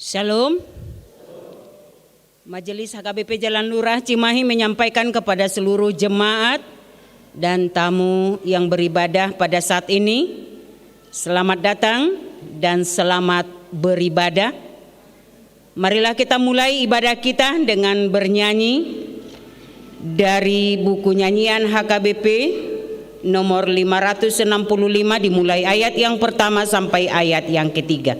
Shalom. Majelis HKBP Jalan Lurah Cimahi menyampaikan kepada seluruh jemaat dan tamu yang beribadah pada saat ini, selamat datang dan selamat beribadah. Marilah kita mulai ibadah kita dengan bernyanyi dari buku nyanyian HKBP nomor 565, dimulai ayat yang pertama sampai ayat yang ketiga.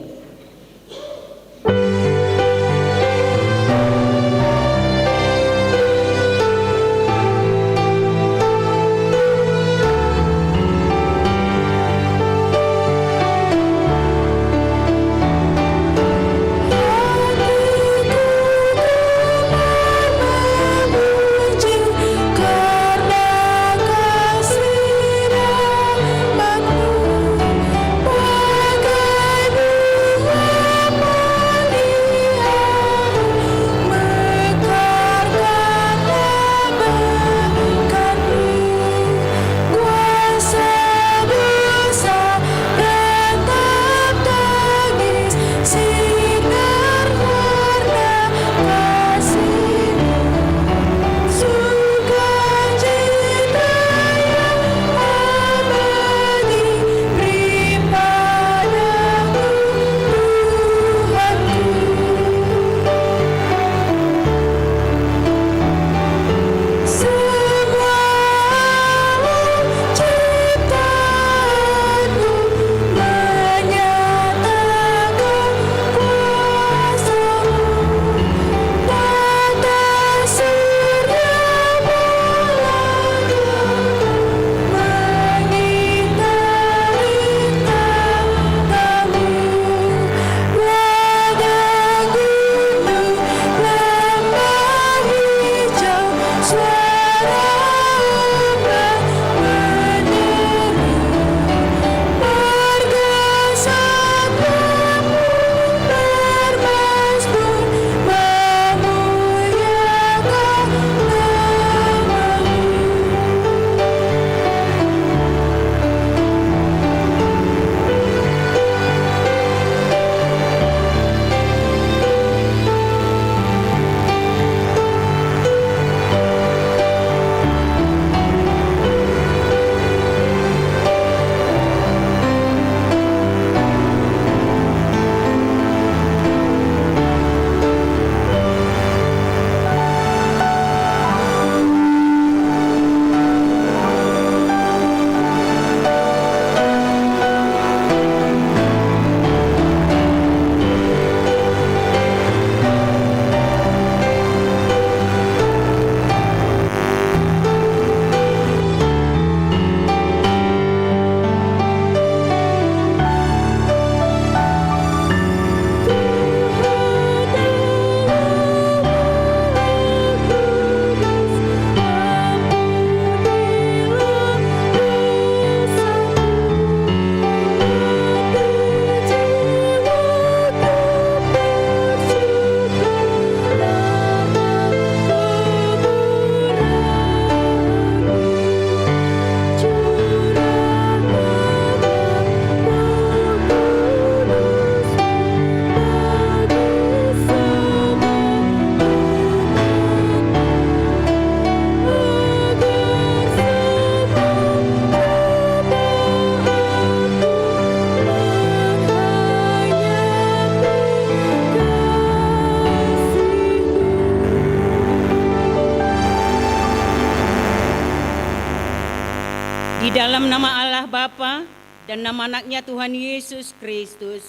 Di dalam nama Allah Bapa dan nama anaknya Tuhan Yesus Kristus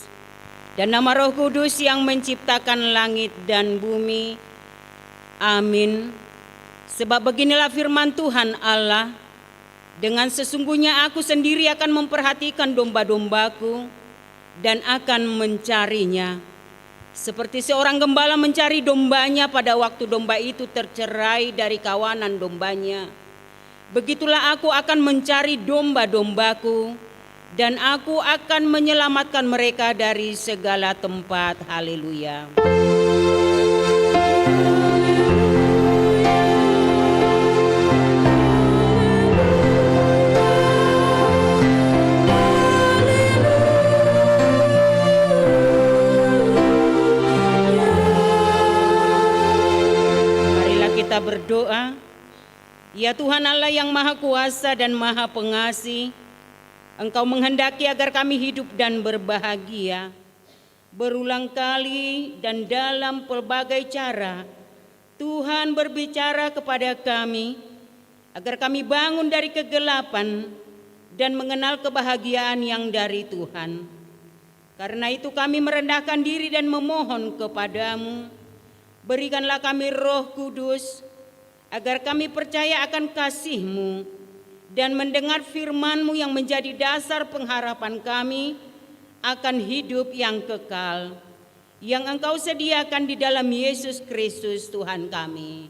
dan nama Roh Kudus yang menciptakan langit dan bumi. Amin. Sebab beginilah firman Tuhan Allah, dengan sesungguhnya aku sendiri akan memperhatikan domba-dombaku dan akan mencarinya. Seperti seorang gembala mencari dombanya pada waktu domba itu tercerai dari kawanan dombanya. Begitulah aku akan mencari domba-dombaku dan aku akan menyelamatkan mereka dari segala tempat. Haleluya. kita berdoa. Ya Tuhan Allah yang Maha Kuasa dan Maha Pengasih, Engkau menghendaki agar kami hidup dan berbahagia. Berulang kali dan dalam pelbagai cara, Tuhan berbicara kepada kami agar kami bangun dari kegelapan dan mengenal kebahagiaan yang dari Tuhan. Karena itu kami merendahkan diri dan memohon kepadamu, berikanlah kami Roh Kudus, agar kami percaya akan kasih-Mu dan mendengar firman-Mu yang menjadi dasar pengharapan kami akan hidup yang kekal, yang Engkau sediakan di dalam Yesus Kristus Tuhan kami.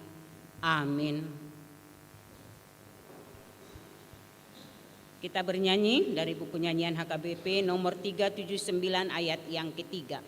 Amin. Kita bernyanyi dari buku nyanyian HKBP nomor 379 ayat yang ketiga.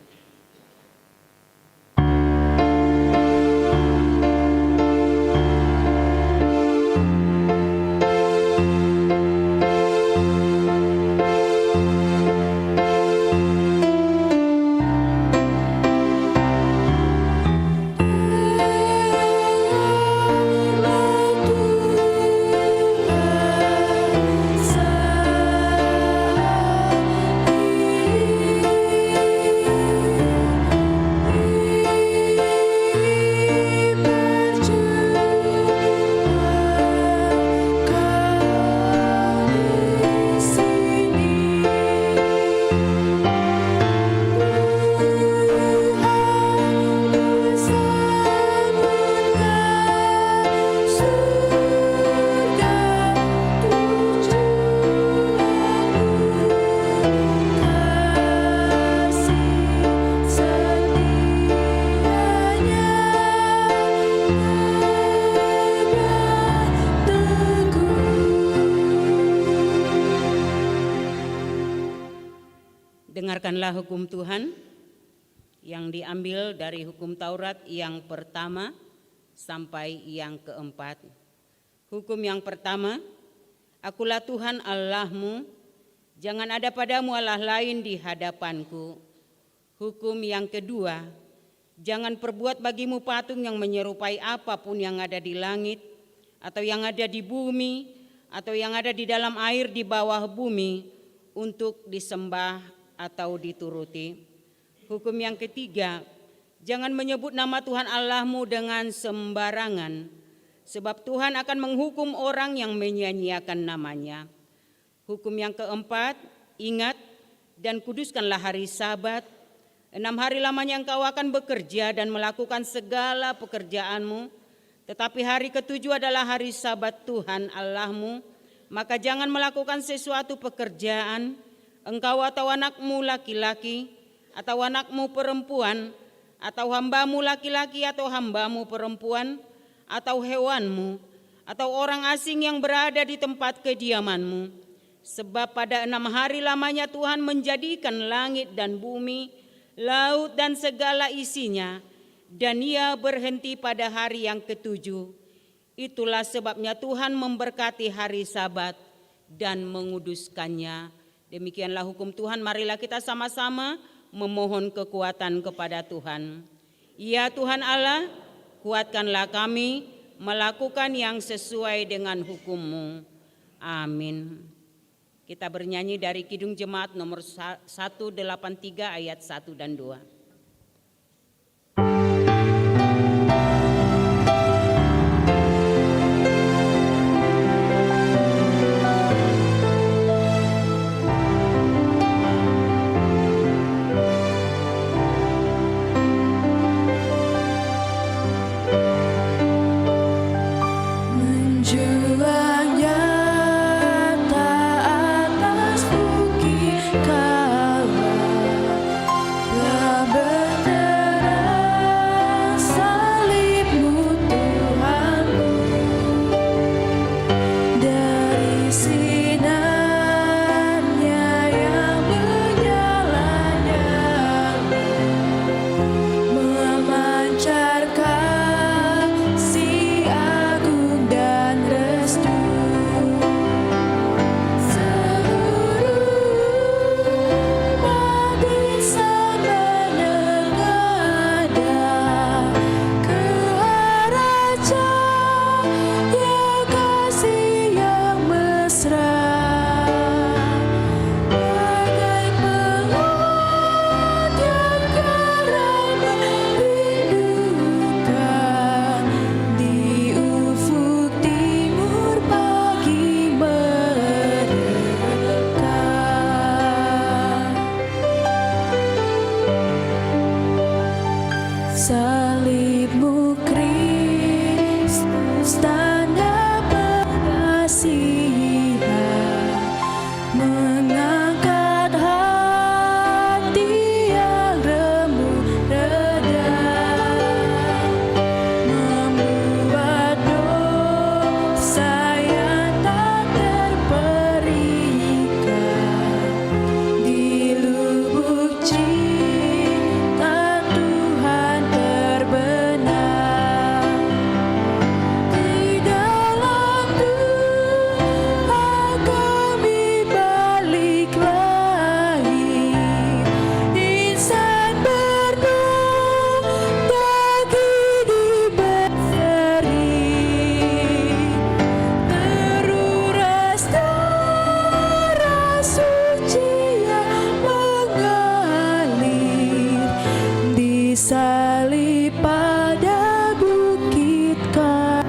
Dengarkanlah hukum Tuhan yang diambil dari hukum Taurat yang pertama sampai yang keempat. Hukum yang pertama, Akulah Tuhan Allahmu, jangan ada padamu Allah lain di hadapanku. Hukum yang kedua, jangan perbuat bagimu patung yang menyerupai apapun yang ada di langit, atau yang ada di bumi, atau yang ada di dalam air di bawah bumi, untuk disembah atau dituruti. Hukum yang ketiga, jangan menyebut nama Tuhan Allahmu dengan sembarangan, sebab Tuhan akan menghukum orang yang menyia-nyiakan namanya. Hukum yang keempat, ingat dan kuduskanlah hari Sabat. 6 hari lamanya engkau akan bekerja dan melakukan segala pekerjaanmu, tetapi hari ketujuh adalah hari Sabat Tuhan Allahmu. Maka jangan melakukan sesuatu pekerjaan, engkau atau anakmu laki-laki, atau anakmu perempuan, atau hambamu laki-laki atau hambamu perempuan, atau hewanmu, atau orang asing yang berada di tempat kediamanmu. Sebab pada 6 hari lamanya Tuhan menjadikan langit dan bumi, laut dan segala isinya, dan Ia berhenti pada hari yang ketujuh. Itulah sebabnya Tuhan memberkati hari Sabat dan menguduskannya. Demikianlah hukum Tuhan, marilah kita sama-sama memohon kekuatan kepada Tuhan. Ya Tuhan Allah, kuatkanlah kami melakukan yang sesuai dengan hukum-Mu. Amin. Kita bernyanyi dari Kidung Jemaat nomor 183 ayat 1 dan 2. Atas bukit kala Salibmu Kristus, tanda pengasihan, mengangkat hati yang remuk redam, membuat dosa yang tak terperikan di lubuk cinta Tuhan terbenam. Di dalam Tuhan kami balik lagi, insan bernotagi di berseri, teruras darah suci yang mengalir, disalib pada bukit Kalvari.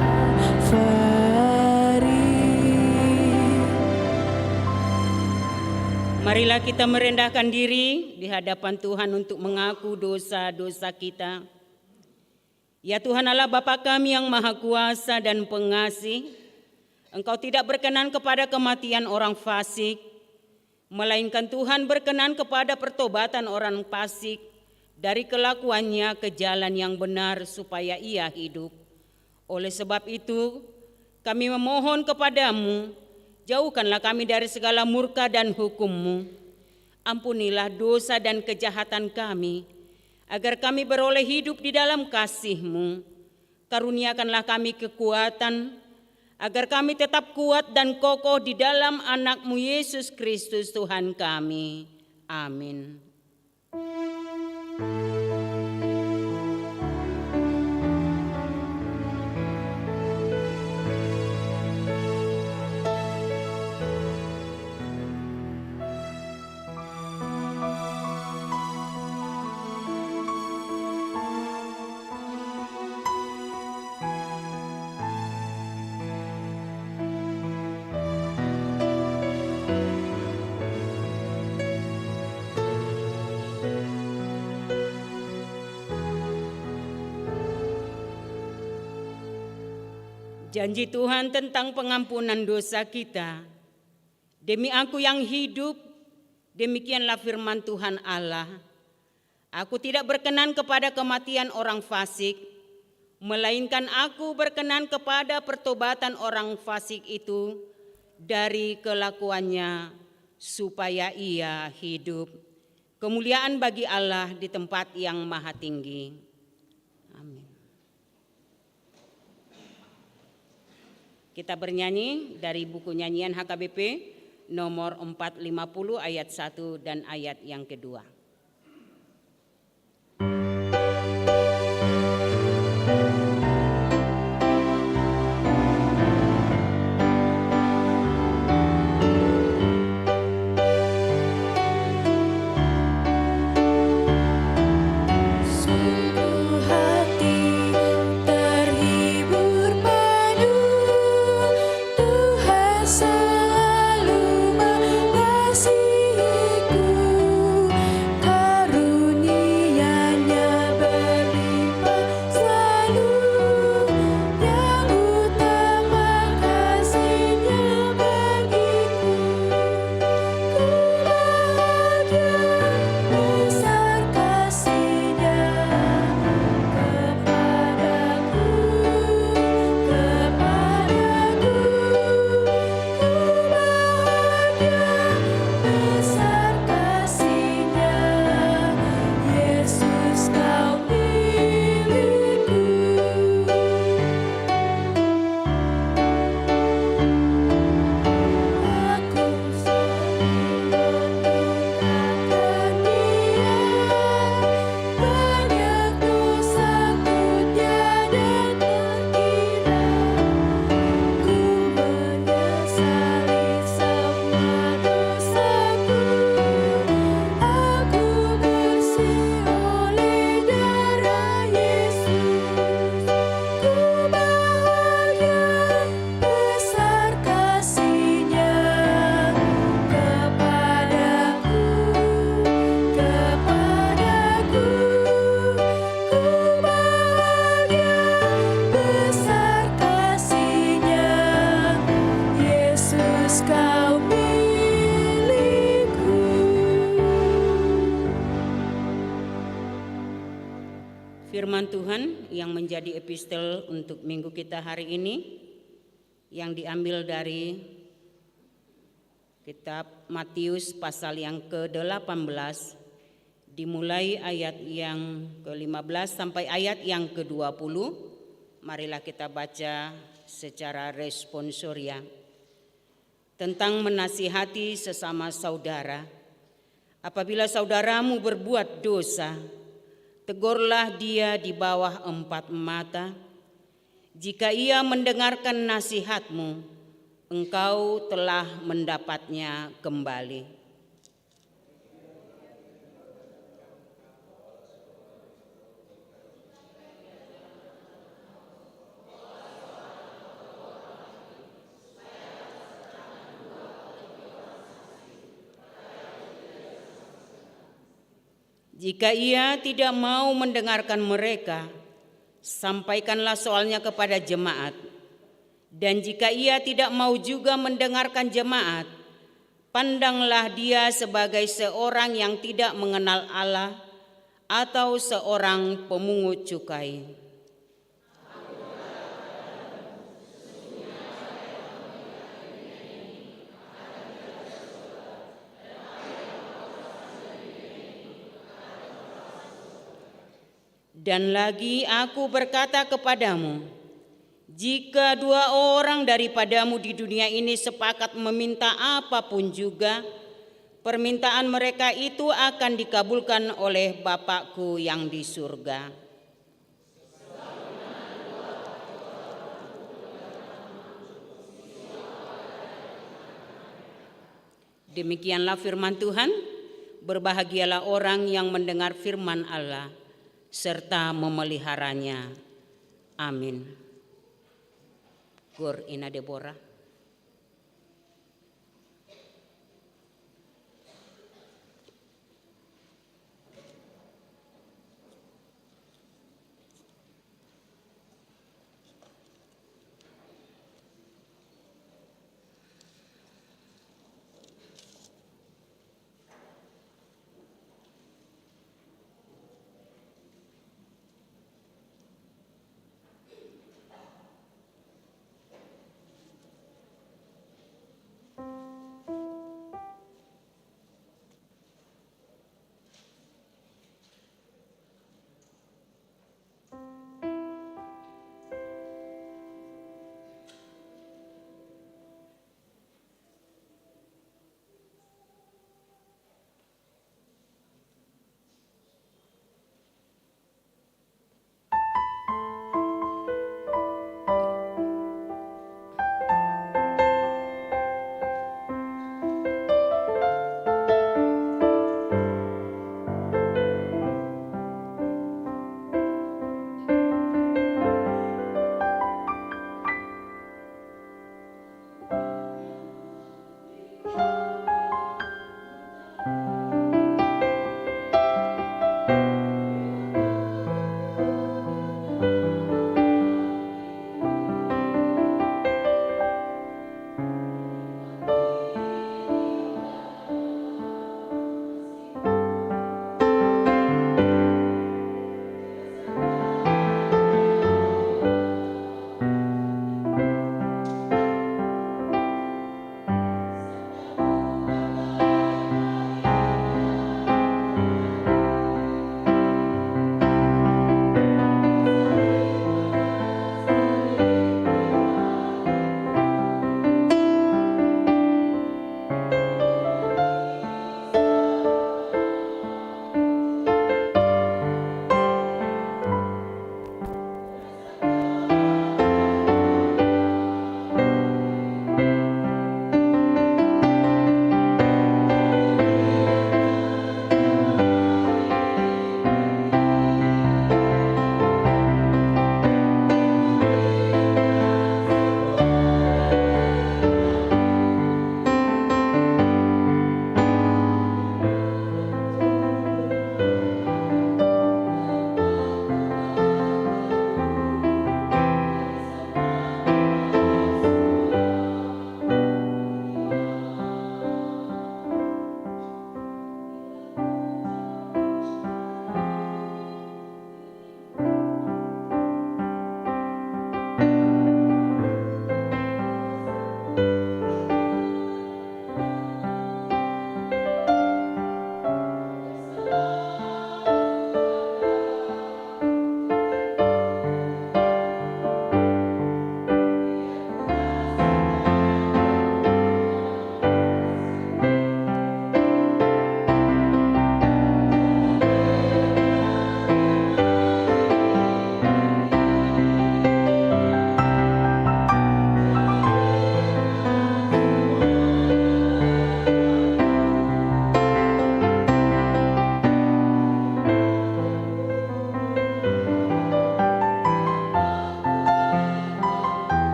Marilah kita merendahkan diri di hadapan Tuhan untuk mengaku dosa-dosa kita. Ya Tuhan Allah Bapa kami yang Maha Kuasa dan Pengasih, Engkau tidak berkenan kepada kematian orang fasik, melainkan Tuhan berkenan kepada pertobatan orang fasik dari kelakuannya ke jalan yang benar supaya ia hidup. Oleh sebab itu, kami memohon kepadamu, jauhkanlah kami dari segala murka dan hukum-Mu. Ampunilah dosa dan kejahatan kami, agar kami beroleh hidup di dalam kasih-Mu. Karuniakanlah kami kekuatan, agar kami tetap kuat dan kokoh di dalam anak-Mu Yesus Kristus Tuhan kami. Amin. Janji Tuhan tentang pengampunan dosa kita. Demi aku yang hidup, demikianlah firman Tuhan Allah. Aku tidak berkenan kepada kematian orang fasik, melainkan aku berkenan kepada pertobatan orang fasik itu dari kelakuannya supaya ia hidup. Kemuliaan bagi Allah di tempat yang maha tinggi. Amin. Kita bernyanyi dari buku nyanyian HKBP nomor 450 ayat 1 dan ayat yang kedua. Firman Tuhan yang menjadi epistel untuk minggu kita hari ini yang diambil dari kitab Matius pasal yang ke-18 dimulai ayat yang ke-15 sampai ayat yang ke-20. Marilah kita baca secara responsoria. Tentang menasihati sesama saudara. Apabila saudaramu berbuat dosa, tegurlah dia di bawah 4 mata. Jika ia mendengarkan nasihatmu, engkau telah mendapatnya kembali. Jika ia tidak mau mendengarkan mereka, sampaikanlah soalnya kepada jemaat. Dan jika ia tidak mau juga mendengarkan jemaat, pandanglah dia sebagai seorang yang tidak mengenal Allah atau seorang pemungut cukai. Dan lagi aku berkata kepadamu, jika 2 orang daripadamu di dunia ini sepakat meminta apapun juga, permintaan mereka itu akan dikabulkan oleh Bapakku yang di surga. Demikianlah firman Tuhan. Berbahagialah orang yang mendengar firman Allah serta memeliharanya. Amin. Gor Ina Deborah.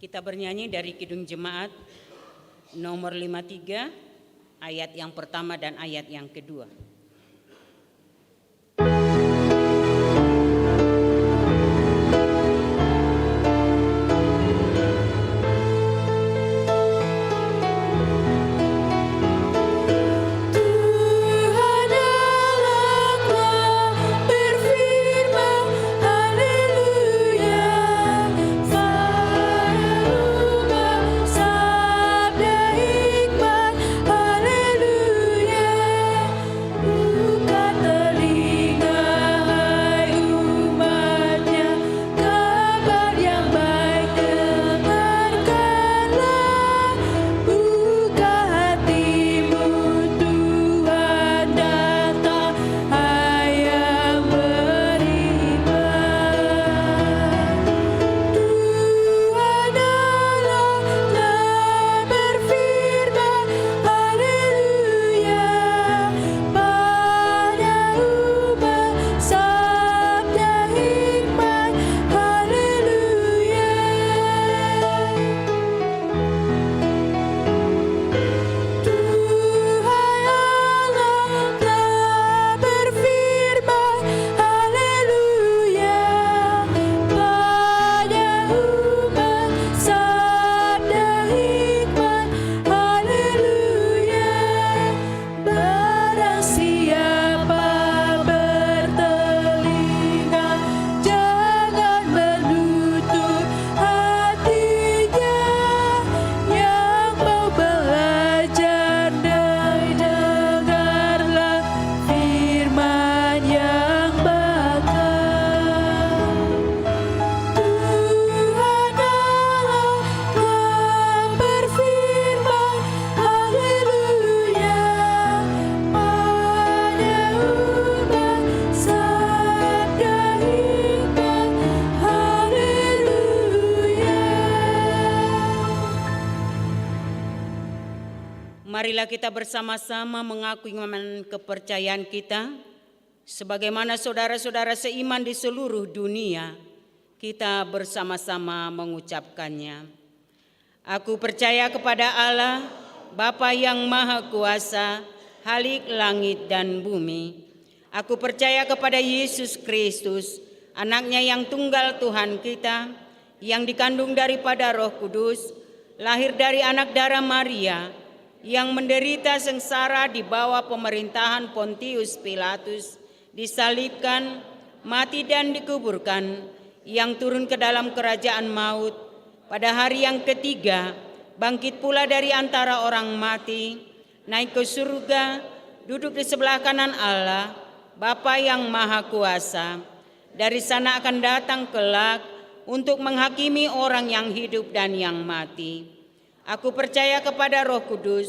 Kita bernyanyi dari Kidung Jemaat nomor 53, ayat yang pertama dan ayat yang kedua. Marilah kita bersama-sama mengakui iman kepercayaan kita, sebagaimana saudara-saudara seiman di seluruh dunia, kita bersama-sama mengucapkannya. Aku percaya kepada Allah, Bapa yang Maha Kuasa, Khalik langit dan bumi. Aku percaya kepada Yesus Kristus, Anaknya yang tunggal Tuhan kita, yang dikandung daripada Roh Kudus, lahir dari anak darah Maria, yang menderita sengsara di bawah pemerintahan Pontius Pilatus, disalibkan, mati dan dikuburkan, yang turun ke dalam kerajaan maut, pada hari yang ketiga, bangkit pula dari antara orang mati, naik ke surga, duduk di sebelah kanan Allah, Bapa yang Maha Kuasa. Dari sana akan datang kelak untuk menghakimi orang yang hidup dan yang mati. Aku percaya kepada Roh Kudus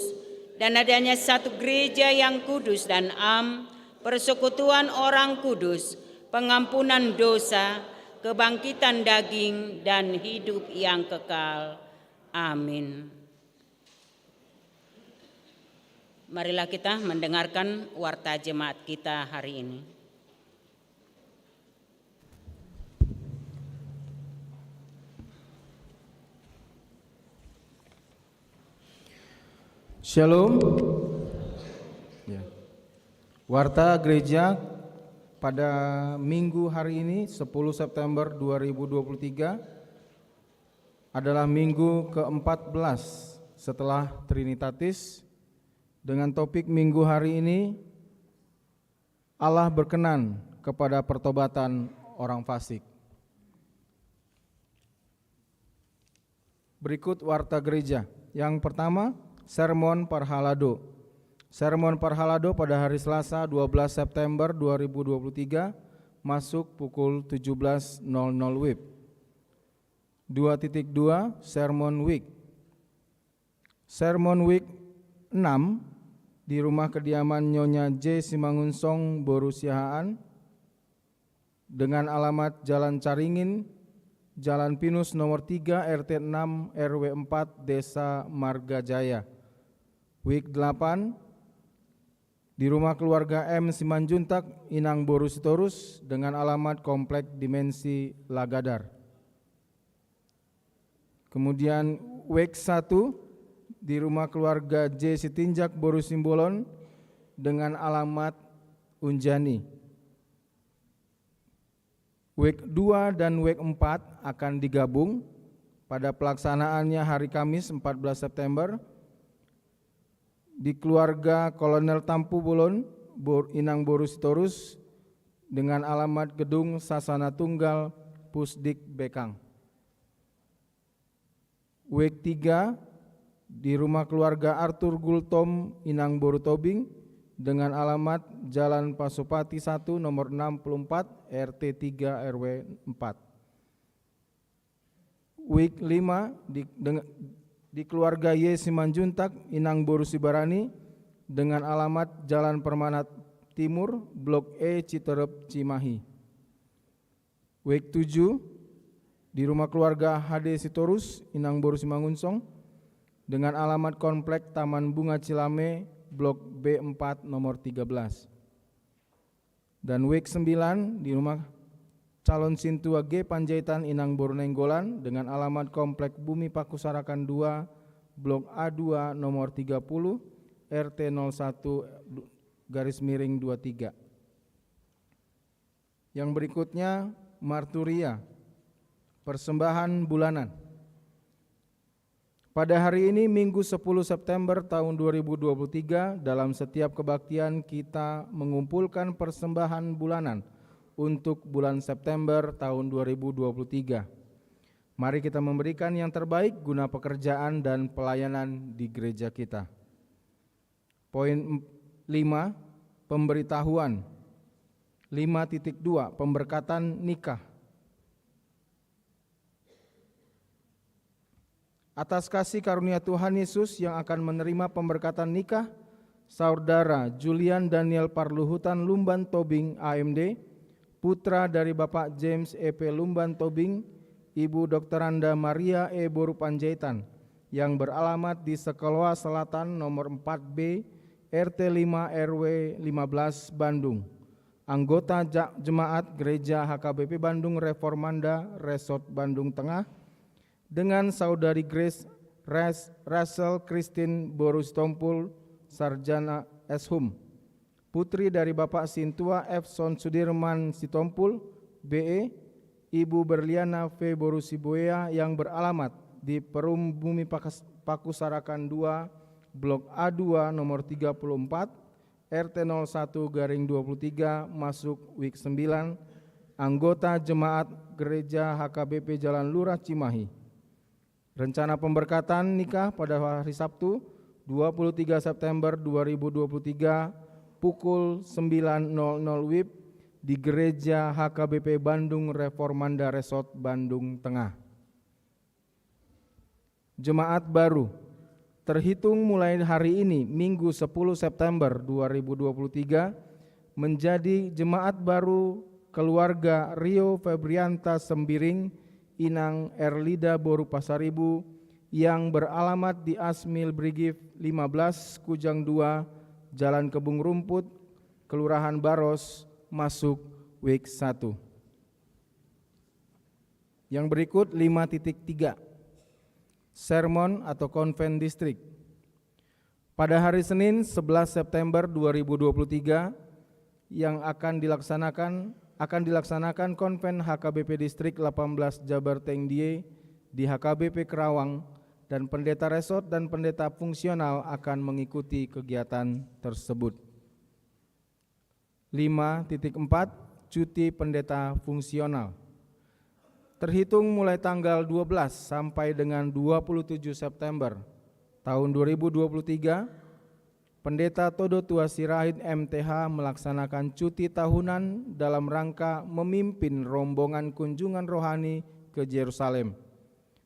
dan adanya satu gereja yang kudus dan am, persekutuan orang kudus, pengampunan dosa, kebangkitan daging, dan hidup yang kekal. Amin. Marilah kita mendengarkan warta jemaat kita hari ini. Shalom. Warta gereja pada minggu hari ini 10 September 2023 adalah minggu ke-14 setelah Trinitatis, dengan topik minggu hari ini Allah berkenan kepada pertobatan orang fasik. Berikut warta gereja. Yang pertama, Sermon Parhalado. Sermon Parhalado pada hari Selasa 12 September 2023 masuk pukul 17.00 WIB. 2.2 Sermon Week. Sermon Week 6 di rumah kediaman Nyonya J. Simangunsong, Boru Siahaan, dengan alamat Jalan Caringin, Jalan Pinus nomor 3 RT 6 RW 4 Desa Margajaya. Week 8 di rumah keluarga M. Simanjuntak, Inang Boru Sitorus, dengan alamat Komplek Dimensi Lagadar. Kemudian week 1 di rumah keluarga J. Sitinjak Boru Simbolon dengan alamat Unjani. Week 2 dan week 4 akan digabung pada pelaksanaannya hari Kamis 14 September di keluarga Kolonel Tampu Bolon Inang Boru Sitorus dengan alamat Gedung Sasana Tunggal Pusdik Bekang. Week 3 di rumah keluarga Arthur Gultom Inang Boru Tobing dengan alamat Jalan Pasopati 1 nomor 64 RT 3 RW 4. Week 5 di keluarga Y. Simanjuntak Inang Boru Sibarani dengan alamat Jalan Permanat Timur Blok E Citerep Cimahi. Week 7 di rumah keluarga HD Sitorus Inang Boru Simangunsong dengan alamat Komplek Taman Bunga Cilame Blok B4 nomor 13. Dan week 9 di rumah calon Sintua G Panjaitan Inang Boru Nenggolan dengan alamat Komplek Bumi Pakusarakan 2 Blok A2 nomor 30 RT 01/23. Yang berikutnya marturia, persembahan bulanan. Pada hari ini Minggu 10 September tahun 2023 dalam setiap kebaktian kita mengumpulkan persembahan bulanan untuk bulan September tahun 2023. Mari kita memberikan yang terbaik guna pekerjaan dan pelayanan di gereja kita. Poin 5, pemberitahuan. 5.2, pemberkatan nikah. Atas kasih karunia Tuhan Yesus yang akan menerima pemberkatan nikah, Saudara Julian Daniel Parluhutan Lumban Tobing AMD, putra dari Bapak James E.P. Lumban Tobing, Ibu Dr. Anda Maria E. Boru Panjaitan, yang beralamat di Sekeloa Selatan nomor 4B, RT 5 RW 15 Bandung, anggota Jemaat Gereja HKBP Bandung Reformanda Resort Bandung Tengah, dengan Saudari Grace Russell Christine Boru Sitompul, Sarjana Eshum, putri dari Bapak Sintua F. Son Sudirman Sitompul, BE, Ibu Berliana V. Boru Siboya yang beralamat di Perum Bumi Pakusarakan 2, Blok A2 nomor 34, RT 01/23 masuk week 9, anggota Jemaat Gereja HKBP Jalan Lurah Cimahi. Rencana pemberkatan nikah pada hari Sabtu 23 September 2023 pukul 9.00 WIB di Gereja HKBP Bandung Reformanda Resort Bandung Tengah. Jemaat baru terhitung mulai hari ini Minggu 10 September 2023 menjadi jemaat baru keluarga Rio Febrianta Sembiring Inang Erlida Boru Pasaribu yang beralamat di Asmil Brigif 15 Kujang 2 Jalan Kebun Rumput Kelurahan Baros masuk week 1. Yang berikut 5.3, sermon atau konven distrik. Pada hari Senin 11 September 2023 yang akan dilaksanakan konven HKBP Distrik 18 Jabar Tengdie di HKBP Kerawang, dan pendeta resort dan pendeta fungsional akan mengikuti kegiatan tersebut. 5.4, cuti pendeta fungsional. Terhitung mulai tanggal 12 sampai dengan 27 September tahun 2023, Pendeta Todo Tua Sirahid MTH melaksanakan cuti tahunan dalam rangka memimpin rombongan kunjungan rohani ke Yerusalem.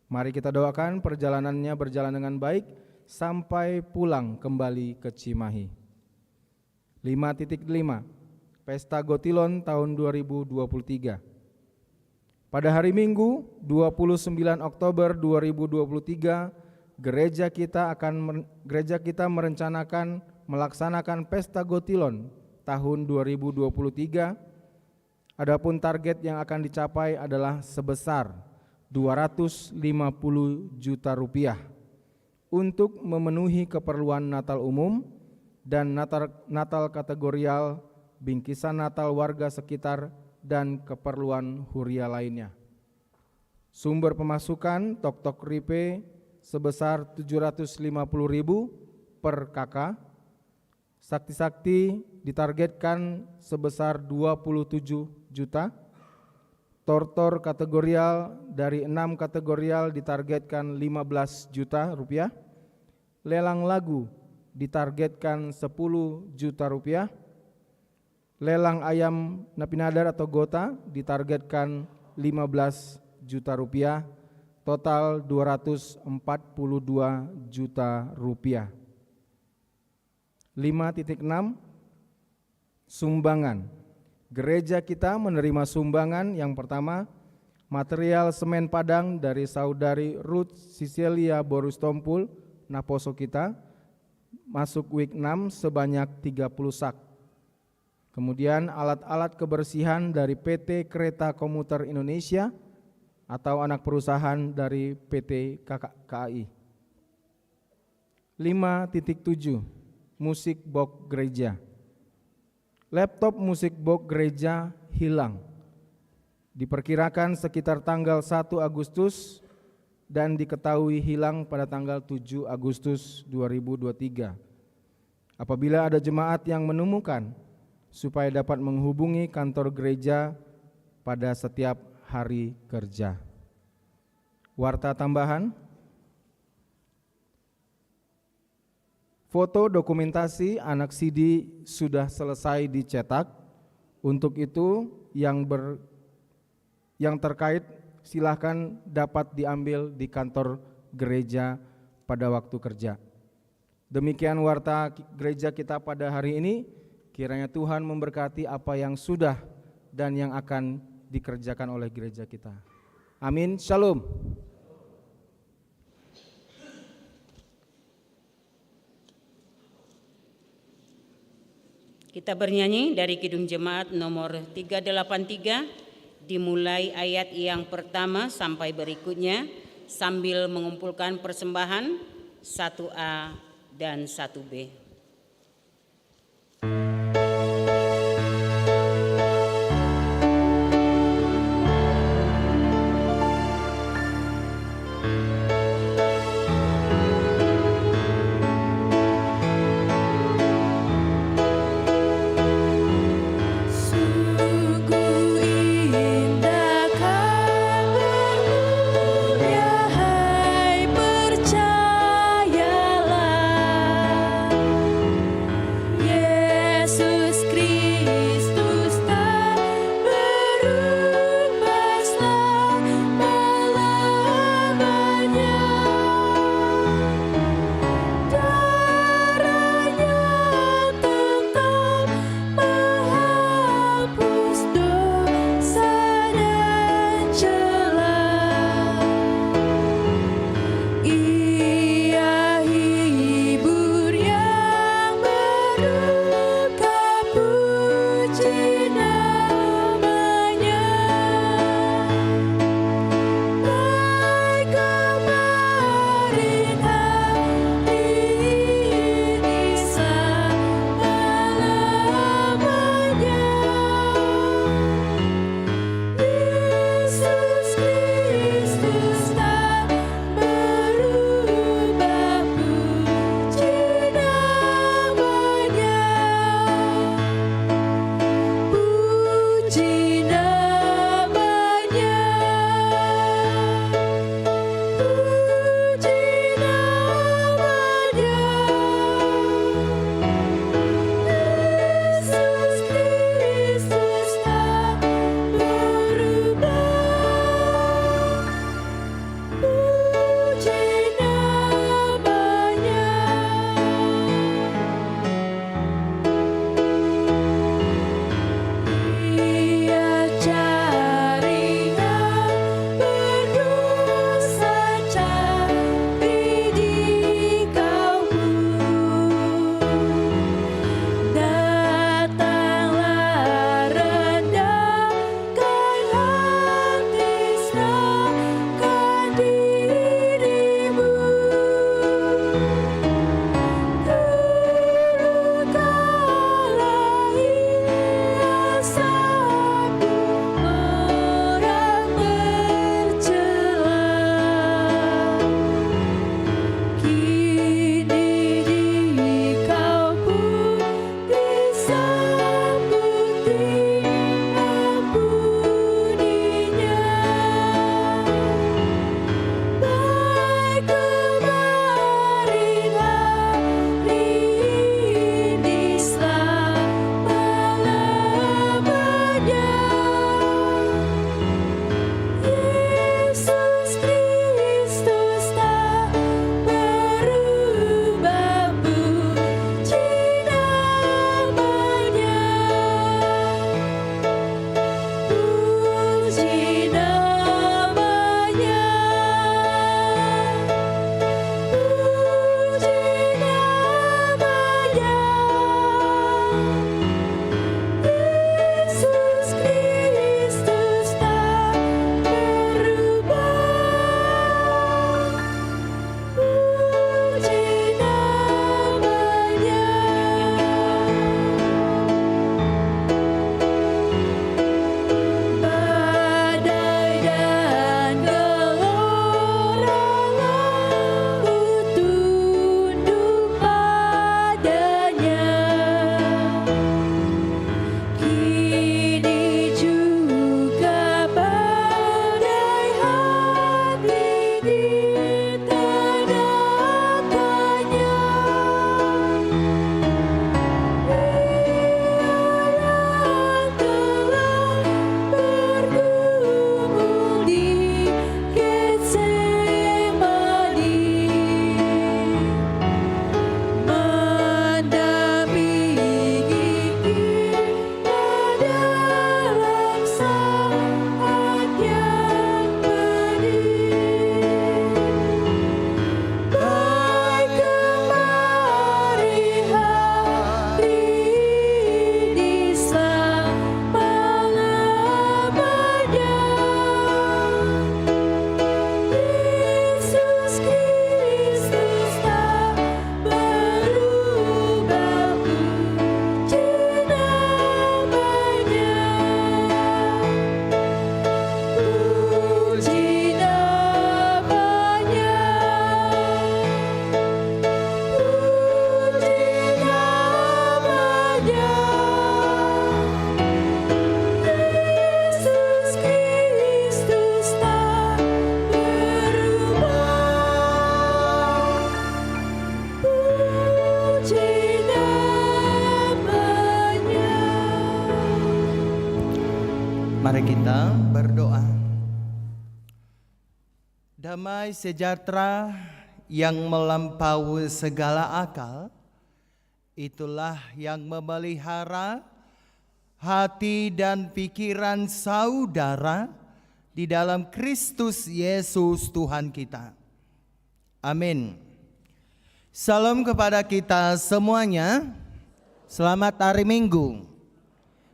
Mari kita doakan perjalanannya berjalan dengan baik sampai pulang kembali ke Cimahi. 5.5, Pesta Gotilon tahun 2023. Pada hari Minggu 29 Oktober 2023, gereja kita merencanakan melaksanakan Pesta Gotilon tahun 2023. Adapun target yang akan dicapai adalah sebesar 250 juta rupiah untuk memenuhi keperluan Natal umum dan Natal kategorial, bingkisan Natal warga sekitar, dan keperluan huria lainnya. Sumber pemasukan Tok-Tok Ripe sebesar 750.000 per kakak. Sakti-sakti ditargetkan sebesar 27 juta. Tortor kategorial dari 6 kategorial ditargetkan 15 juta rupiah. Lelang lagu ditargetkan 10 juta rupiah. Lelang ayam napinadar atau gota ditargetkan 15 juta rupiah. Total 242 juta rupiah. 5.6 Sumbangan. Gereja kita menerima sumbangan yang pertama, material semen padang dari saudari Ruth Cecilia Borustompul, naposo kita, masuk week 6 sebanyak 30 sak. Kemudian alat-alat kebersihan dari PT Kereta Komuter Indonesia atau anak perusahaan dari PT KAI. 5.7 Musik box gereja. Laptop musik box gereja hilang. Diperkirakan sekitar tanggal 1 Agustus dan diketahui hilang pada tanggal 7 Agustus 2023. Apabila ada jemaat yang menemukan, supaya dapat menghubungi kantor gereja pada setiap hari kerja. Warta tambahan. Foto dokumentasi anak CD sudah selesai dicetak. Untuk itu yang terkait silahkan dapat diambil di kantor gereja pada waktu kerja. Demikian warta gereja kita pada hari ini. Kiranya Tuhan memberkati apa yang sudah dan yang akan dikerjakan oleh gereja kita. Amin. Shalom. Kita bernyanyi dari Kidung Jemaat nomor 383, dimulai ayat yang pertama sampai berikutnya sambil mengumpulkan persembahan 1A dan 1B. Percayalah Mari kita berdoa. Damai sejahtera yang melampaui segala akal, itulah yang memelihara hati dan pikiran saudara di dalam Kristus Yesus Tuhan kita. Amin. Salam kepada kita semuanya. Selamat hari Minggu.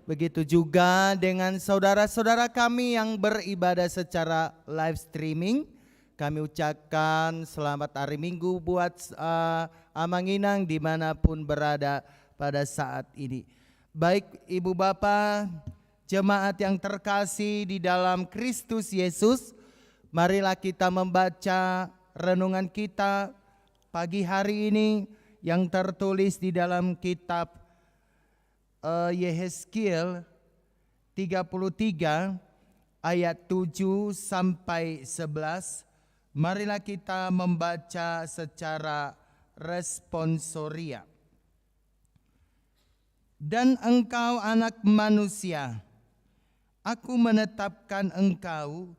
Begitu juga dengan saudara-saudara kami yang beribadah secara live streaming. Kami ucapkan selamat hari Minggu buat Amanginang dimanapun berada pada saat ini. Baik Ibu Bapa, jemaat yang terkasih di dalam Kristus Yesus, marilah kita membaca renungan kita pagi hari ini yang tertulis di dalam kitab Yehezkiel 33 ayat 7 sampai 11. Marilah kita membaca secara responsoria. Dan engkau anak manusia, aku menetapkan engkau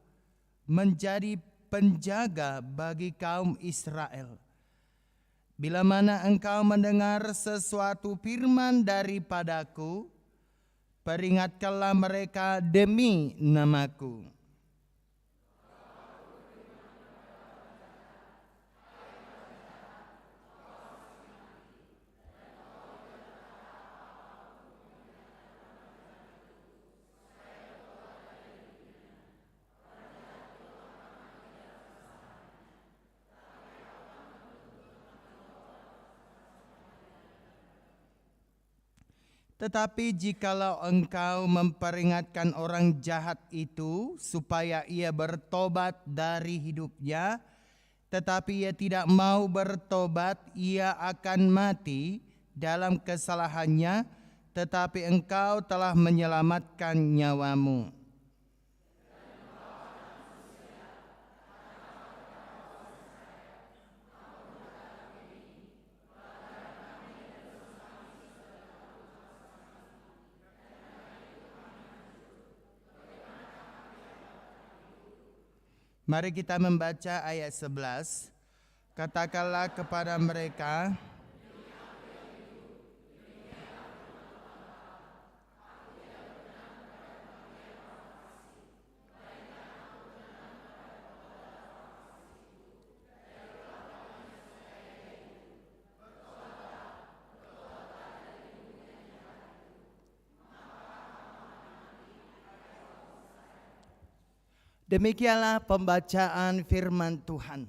menjadi penjaga bagi kaum Israel. Bila mana engkau mendengar sesuatu firman daripadaku, peringatkanlah mereka demi namaku. Tetapi jikalau engkau memperingatkan orang jahat itu supaya ia bertobat dari hidupnya, tetapi ia tidak mau bertobat, ia akan mati dalam kesalahannya, tetapi engkau telah menyelamatkan nyawamu. Mari kita membaca ayat 11. Katakanlah kepada mereka, demikianlah pembacaan firman Tuhan.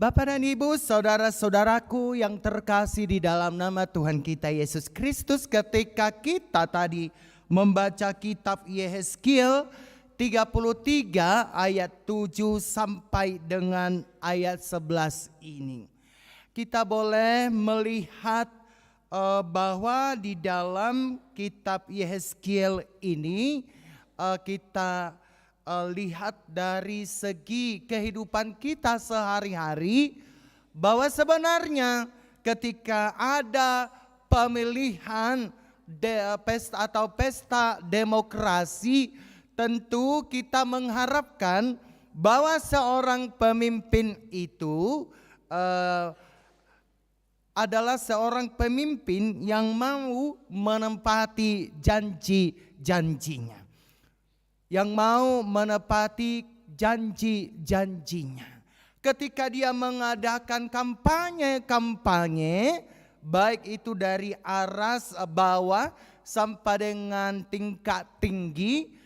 Bapak dan Ibu, saudara-saudaraku yang terkasih di dalam nama Tuhan kita Yesus Kristus, ketika kita tadi membaca kitab Yehezkiel 33 ayat 7 sampai dengan ayat 11 ini, kita boleh melihat bahwa di dalam kitab Yehezkiel ini kita lihat dari segi kehidupan kita sehari-hari bahwa sebenarnya ketika ada pemilihan pesta demokrasi, tentu kita mengharapkan bahwa seorang pemimpin itu adalah seorang pemimpin yang mau menempati janji-janjinya, yang mau menepati janji-janjinya. Ketika dia mengadakan kampanye, baik itu dari aras bawah sampai dengan tingkat tinggi,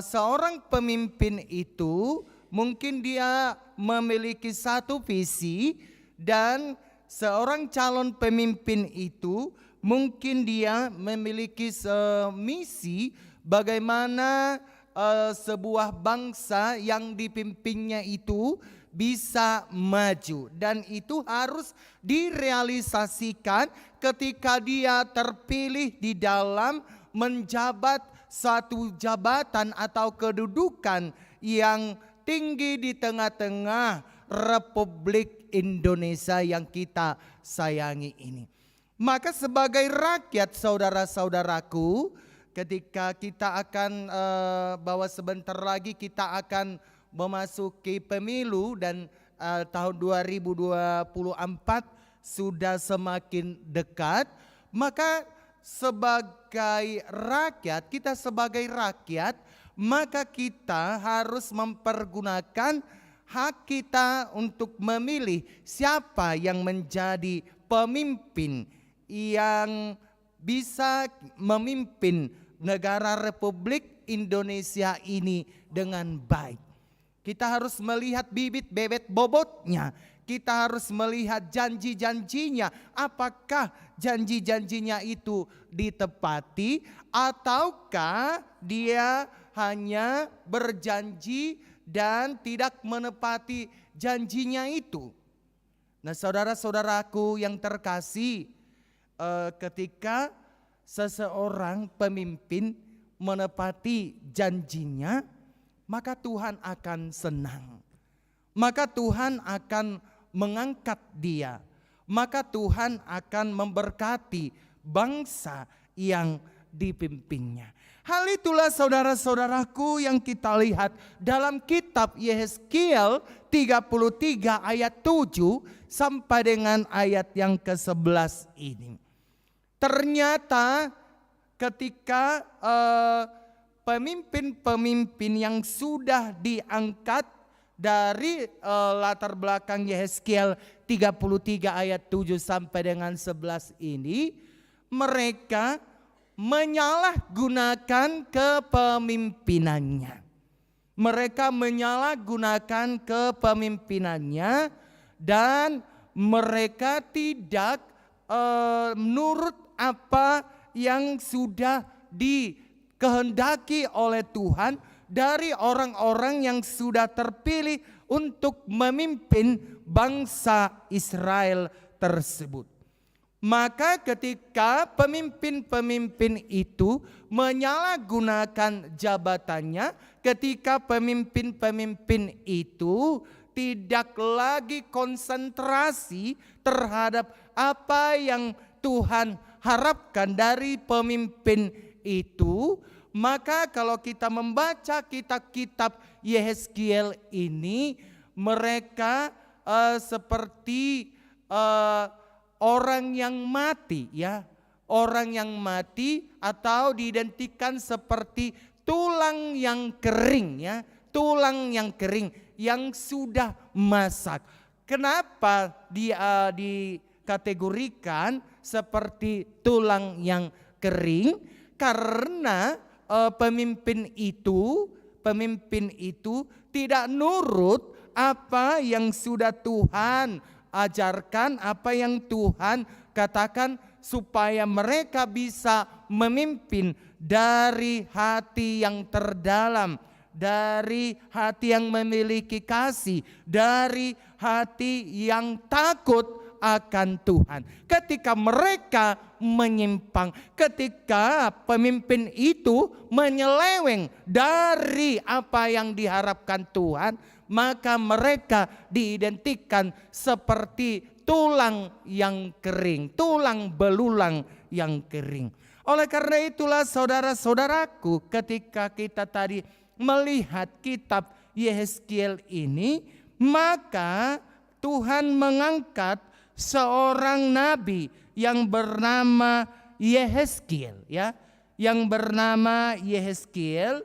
seorang pemimpin itu mungkin dia memiliki satu visi, dan seorang calon pemimpin itu mungkin dia memiliki misi bagaimana sebuah bangsa yang dipimpinnya itu bisa maju, dan itu harus direalisasikan ketika dia terpilih di dalam menjabat satu jabatan atau kedudukan yang tinggi di tengah-tengah Republik Indonesia yang kita sayangi ini. Maka sebagai rakyat, saudara-saudaraku, ketika kita akan bahwa sebentar lagi kita akan memasuki pemilu dan tahun 2024 sudah semakin dekat, maka sebagai rakyat, maka kita harus mempergunakan hak kita untuk memilih siapa yang menjadi pemimpin yang bisa memimpin negara Republik Indonesia ini dengan baik. Kita harus melihat bibit bobotnya. Kita harus melihat janji-janjinya. Apakah janji-janjinya itu ditepati ataukah dia hanya berjanji dan tidak menepati janjinya itu. Nah, saudara-saudaraku yang terkasih, ketika seseorang pemimpin menepati janjinya, maka Tuhan akan senang. Maka Tuhan akan mengangkat dia. Maka Tuhan akan memberkati bangsa yang dipimpinnya. Hal itulah saudara-saudaraku yang kita lihat dalam kitab Yehezkiel 33 ayat 7 sampai dengan ayat yang ke-11 ini. Ternyata ketika pemimpin-pemimpin yang sudah diangkat dari latar belakang Yehezkiel 33 ayat 7 sampai dengan 11 ini, mereka menyalahgunakan kepemimpinannya. Mereka menyalahgunakan kepemimpinannya dan mereka tidak menurut apa yang sudah dikehendaki oleh Tuhan dari orang-orang yang sudah terpilih untuk memimpin bangsa Israel tersebut. Maka ketika pemimpin-pemimpin itu menyalahgunakan jabatannya, ketika pemimpin-pemimpin itu tidak lagi konsentrasi terhadap apa yang Tuhan harapkan dari pemimpin itu, maka kalau kita membaca kitab-kitab Yehezkiel ini, mereka seperti orang yang mati, ya, orang yang mati atau diidentikan seperti tulang yang kering, ya, tulang yang kering yang sudah masak. Kenapa dia dikategorikan seperti tulang yang kering? Karena pemimpin itu tidak nurut apa yang sudah Tuhan ajarkan, apa yang Tuhan katakan, supaya mereka bisa memimpin dari hati yang terdalam, dari hati yang memiliki kasih, dari hati yang takut akan Tuhan. Ketika mereka menyimpang, ketika pemimpin itu menyeleweng dari apa yang diharapkan Tuhan, maka mereka diidentikan seperti tulang yang kering, tulang belulang yang kering. Oleh karena itulah saudara-saudaraku, ketika kita tadi melihat kitab Yehezkiel ini, maka Tuhan mengangkat seorang nabi yang bernama Yehezkiel, ya, yang bernama Yehezkiel.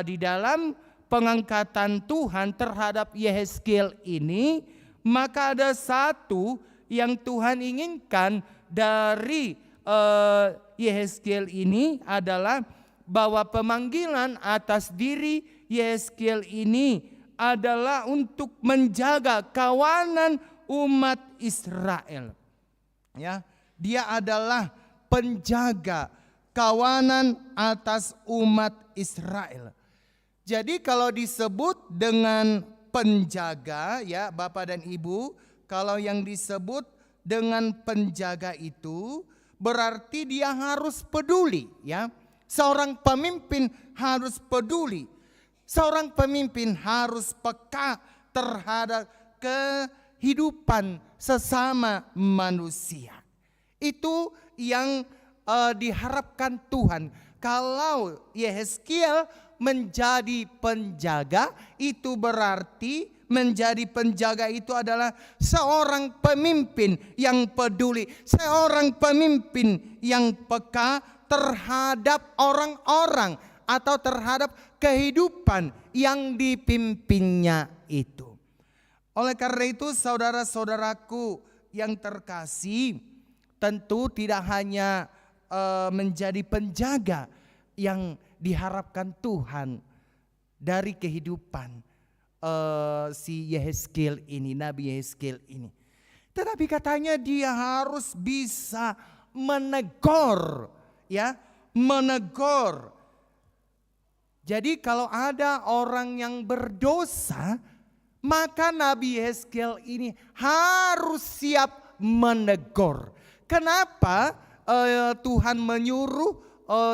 Di dalam pengangkatan Tuhan terhadap Yehezkiel ini, maka ada satu yang Tuhan inginkan dari Yehezkiel ini adalah bahwa pemanggilan atas diri Yehezkiel ini adalah untuk menjaga kawanan umat Israel. Ya, dia adalah penjaga kawanan atas umat Israel. Jadi kalau disebut dengan penjaga, ya Bapak dan Ibu, kalau yang disebut dengan penjaga itu berarti dia harus peduli, ya. Seorang pemimpin harus peduli. Seorang pemimpin harus peka terhadap kehidupan sesama manusia. Itu yang diharapkan Tuhan. kalau Yehezkiel menjadi penjaga, itu berarti menjadi penjaga itu adalah seorang pemimpin yang peduli, seorang pemimpin yang peka terhadap orang-orang atau terhadap kehidupan yang dipimpinnya itu. Oleh karena itu saudara-saudaraku yang terkasih, tentu tidak hanya menjadi penjaga yang diharapkan Tuhan dari kehidupan si Yehezkiel ini, Nabi Yehezkiel ini. Tetapi katanya dia harus bisa menegur, ya, menegur. Jadi kalau ada orang yang berdosa, maka Nabi Yehezkiel ini harus siap menegur. Kenapa Tuhan menyuruh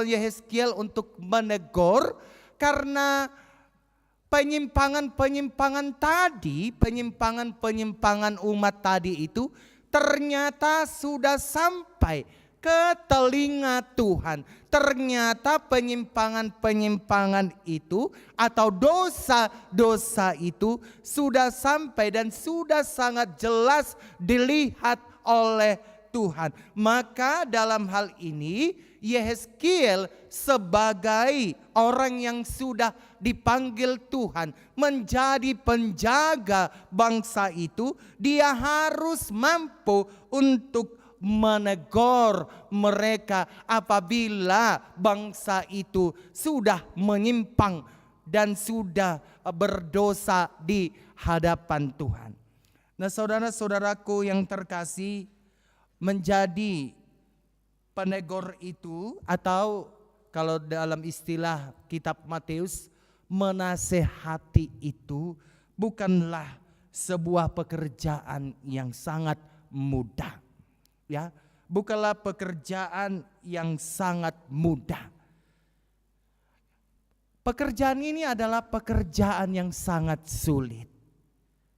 Yehezkiel untuk menegur? Karena penyimpangan tadi, penyimpangan umat tadi itu ternyata sudah sampai ke telinga Tuhan. Ternyata penyimpangan itu atau dosa-dosa itu sudah sampai dan sudah sangat jelas dilihat oleh Tuhan. Maka dalam hal ini Yehezkiel sebagai orang yang sudah dipanggil Tuhan menjadi penjaga bangsa itu, dia harus mampu untuk menegur mereka apabila bangsa itu sudah menyimpang dan sudah berdosa di hadapan Tuhan. Nah, saudara-saudaraku yang terkasih, menjadi penegur itu, atau kalau dalam istilah kitab Matius, menasehati itu bukanlah sebuah pekerjaan yang sangat mudah. Ya, bukanlah pekerjaan yang sangat mudah. Pekerjaan ini adalah pekerjaan yang sangat sulit.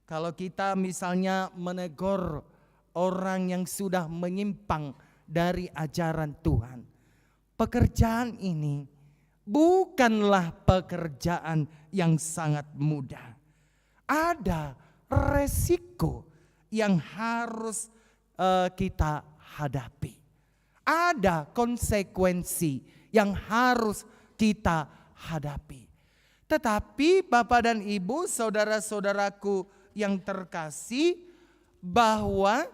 Kalau kita misalnya menegur orang yang sudah menyimpang dari ajaran Tuhan, pekerjaan ini bukanlah pekerjaan yang sangat mudah. Ada resiko yang harus kita hadapi. Ada konsekuensi yang harus kita hadapi. Tetapi Bapak dan Ibu, saudara-saudaraku yang terkasih, bahwa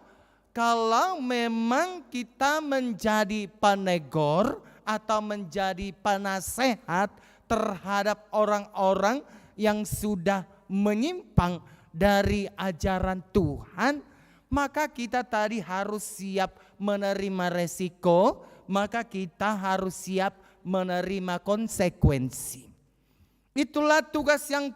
kalau memang kita menjadi penegur atau menjadi penasehat terhadap orang-orang yang sudah menyimpang dari ajaran Tuhan, maka kita tadi harus siap menerima resiko, maka kita harus siap menerima konsekuensi. Itulah tugas yang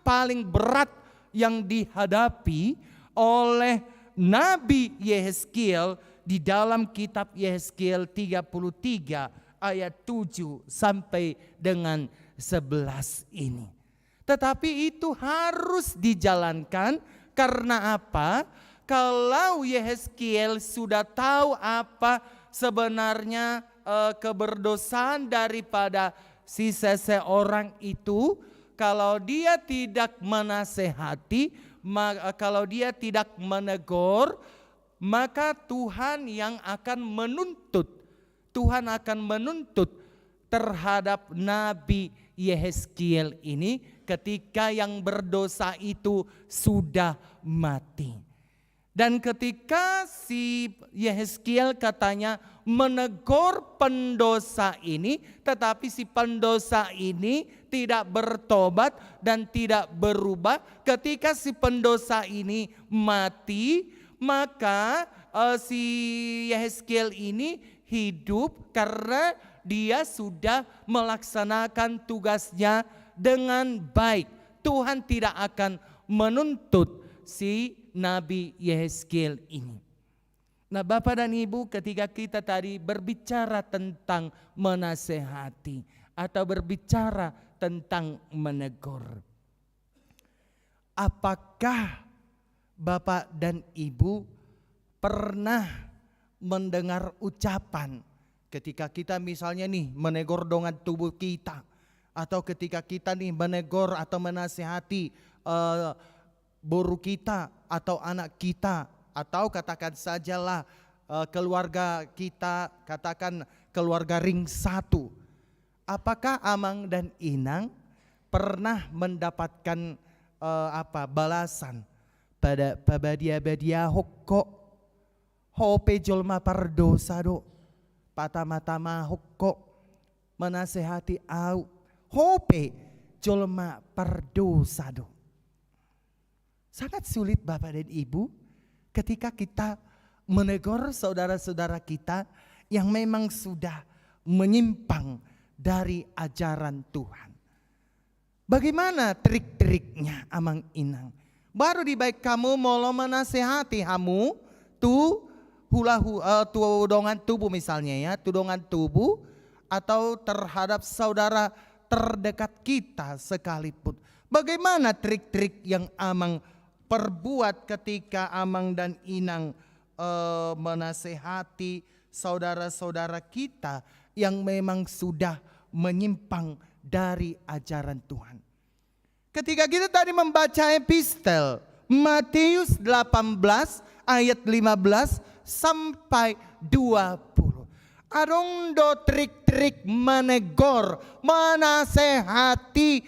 paling berat yang dihadapi oleh Nabi Yehezkiel di dalam kitab Yehezkiel 33 ayat 7 sampai dengan 11 ini. Tetapi itu harus dijalankan karena apa? Kalau Yehezkiel sudah tahu apa sebenarnya keberdosaan daripada si seseorang itu, kalau dia tidak menasehati, kalau dia tidak menegur, maka Tuhan yang akan menuntut. Tuhan akan menuntut terhadap Nabi Yehezkiel ini ketika yang berdosa itu sudah mati. Dan ketika si Yehezkiel katanya menegur pendosa ini, tetapi si pendosa ini tidak bertobat dan tidak berubah. Ketika si pendosa ini mati, maka si Yehezkiel ini hidup karena dia sudah melaksanakan tugasnya dengan baik. Tuhan tidak akan menuntut si Nabi Yehezkiel ini. Nah, Bapak dan Ibu, ketika kita tadi berbicara tentang menasehati atau berbicara tentang menegur, apakah Bapak dan Ibu pernah mendengar ucapan Ketika kita misalnya nih menegur dengan tubuh kita, atau ketika kita nih menegur atau menasihati guru kita atau anak kita, atau katakan sajalah keluarga kita, katakan keluarga ring 1. Apakah Amang dan Inang pernah mendapatkan balasan pada pabadia hokko hope jolma pardosa do patama-tama hokko menasehati au hope jolma pardosa do. Sangat sulit Bapak dan Ibu ketika kita menegur saudara-saudara kita yang memang sudah menyimpang dari ajaran Tuhan. Bagaimana trik-triknya Amang Inang? Baru di baik kamu mau menasehati kamu tu tudongan tubuh misalnya ya, tudongan tubuh atau terhadap saudara terdekat kita sekalipun. Bagaimana trik-trik yang Amang perbuat ketika Amang dan Inang menasehati saudara-saudara kita yang memang sudah menyimpang dari ajaran Tuhan? Ketika kita tadi membaca epistel Matius 18 ayat 15 sampai 20. Adondo trik-trik menegur, menasehati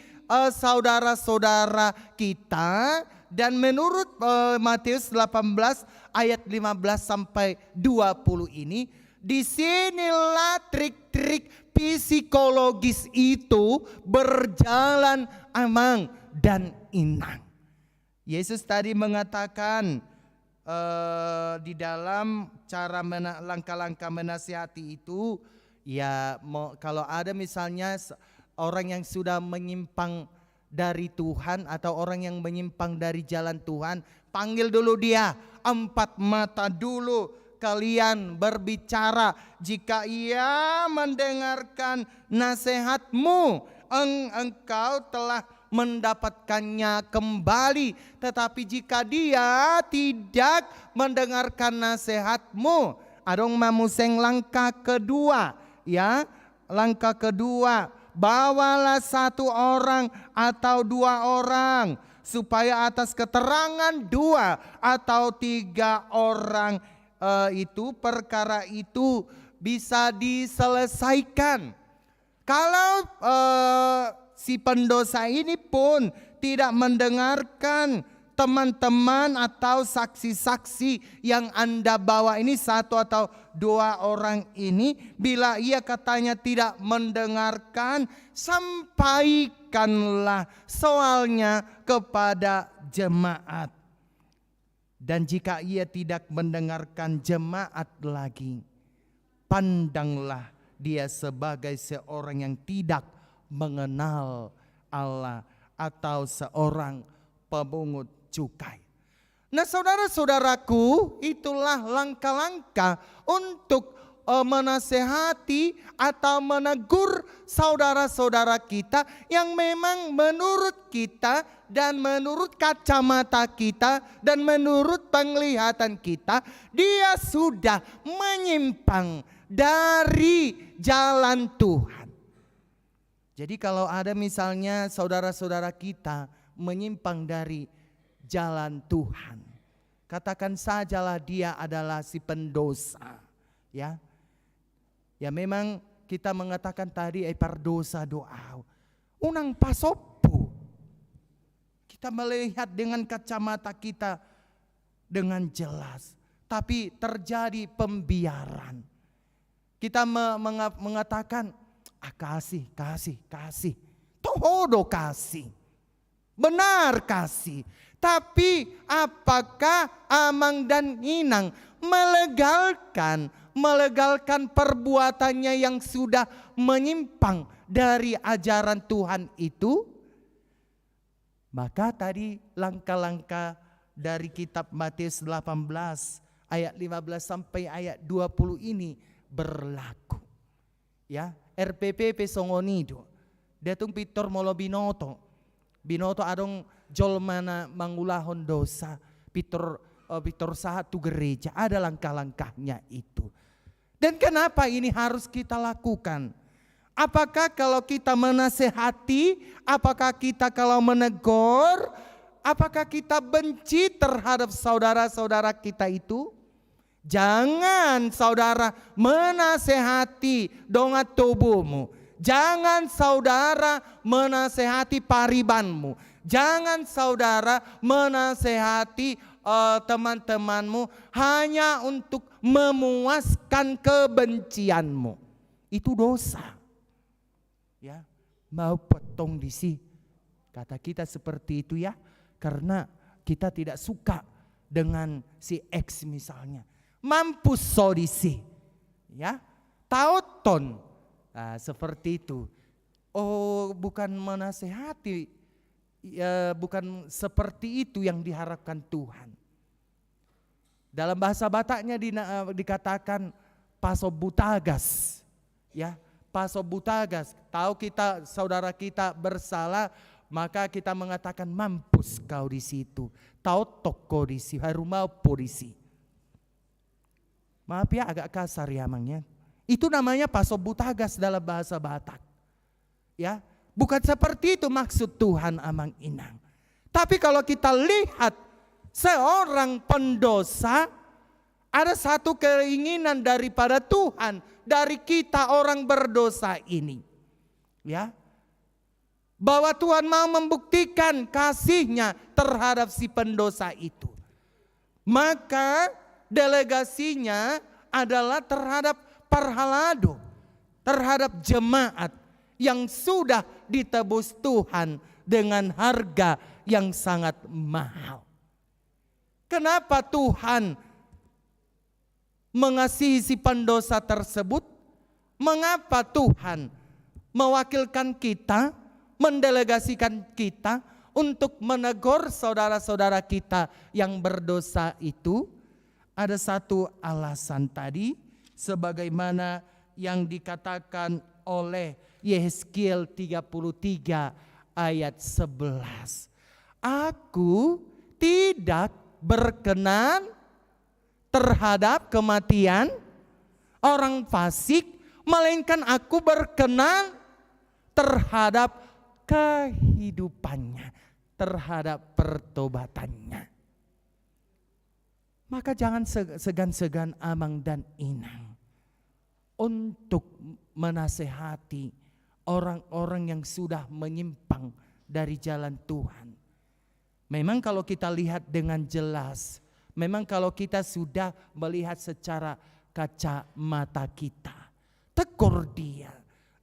saudara-saudara kita. Dan menurut Matius 18 ayat 15 sampai 20 ini, disinilah trik-trik psikologis itu berjalan Amang dan Inang. Yesus tadi mengatakan di dalam cara langkah-langkah menasihati itu, ya kalau ada misalnya orang yang sudah menyimpang dari Tuhan atau orang yang menyimpang dari jalan Tuhan, panggil dulu dia, 4 mata dulu kalian berbicara. Jika ia mendengarkan nasihatmu, engkau telah mendapatkannya kembali. Tetapi jika dia tidak mendengarkan nasihatmu, adong mamuseng langkah kedua, ya, langkah kedua, bawalah 1 orang atau 2 orang, supaya atas keterangan 2 atau 3 orang itu perkara itu bisa diselesaikan. Kalau si pendosa ini pun tidak mendengarkan teman-teman atau saksi-saksi yang Anda bawa ini, 1 atau 2 orang ini, bila ia katanya tidak mendengarkan, sampaikanlah soalnya kepada jemaat. Dan jika ia tidak mendengarkan jemaat lagi, pandanglah dia sebagai seorang yang tidak mengenal Allah atau seorang pemungut cukai. Nah, saudara-saudaraku, itulah langkah-langkah untuk menasehati atau menegur saudara-saudara kita yang memang menurut kita dan menurut kacamata kita dan menurut penglihatan kita, dia sudah menyimpang dari jalan Tuhan. Jadi kalau ada misalnya saudara-saudara kita menyimpang dari jalan Tuhan, katakan sajalah dia adalah si pendosa, ya. Ya memang kita mengatakan tadi pardosa doa. Unang pasopo. Kita melihat dengan kacamata kita dengan jelas, tapi terjadi pembiaran. Kita mengatakan kasih. Tohodo kasih. Benar kasih. Tapi apakah Amang dan Inang melegalkan perbuatannya yang sudah menyimpang dari ajaran Tuhan itu? Maka tadi langkah-langkah dari kitab Matius 18 ayat 15 sampai ayat 20 ini berlaku. Ya, RPP Songonido. Datung Pitor molo binoto adong jolmana mangulahon dosa. Pitor satu gereja, ada langkah-langkahnya itu. Dan kenapa ini harus kita lakukan? Apakah kalau kita menasehati, apakah kita kalau menegur, apakah kita benci terhadap saudara-saudara kita itu? Jangan saudara menasehati donga tubuhmu. Jangan saudara menasehati paribanmu. Jangan saudara menasehati teman-temanmu hanya untuk memuaskan kebencianmu. Itu dosa. Ya, mau potong di sini. Kata kita seperti itu ya, karena kita tidak suka dengan si X misalnya. Mampus sodisi, ya, tauton, nah, seperti itu. Oh, bukan menasehati, ya, bukan seperti itu yang diharapkan Tuhan. Dalam bahasa Bataknya dikatakan pasobutagas, ya, pasobutagas. Tahu kita saudara kita bersalah, maka kita mengatakan mampus kau di situ, tautok kau di situ, harumau polisi. Maaf ya agak kasar ya amangnya. Itu namanya pasobutagas dalam bahasa Batak. Ya, bukan seperti itu maksud Tuhan amang inang. Tapi kalau kita lihat seorang pendosa, ada satu keinginan daripada Tuhan dari kita orang berdosa ini. Ya. Bahwa Tuhan mau membuktikan kasih-Nya terhadap si pendosa itu. Maka delegasinya adalah terhadap parhalado, terhadap jemaat yang sudah ditebus Tuhan dengan harga yang sangat mahal. Kenapa Tuhan mengasihi si pendosa tersebut? Mengapa Tuhan mewakilkan kita, mendelegasikan kita untuk menegur saudara-saudara kita yang berdosa itu? Ada satu alasan tadi, sebagaimana yang dikatakan oleh Yehezkiel 33 ayat 11. Aku tidak berkenan terhadap kematian orang fasik, melainkan aku berkenan terhadap kehidupannya, terhadap pertobatannya. Maka jangan segan-segan amang dan inang untuk menasehati orang-orang yang sudah menyimpang dari jalan Tuhan. Memang kalau kita lihat dengan jelas, memang kalau kita sudah melihat secara kacamata kita, tegur dia,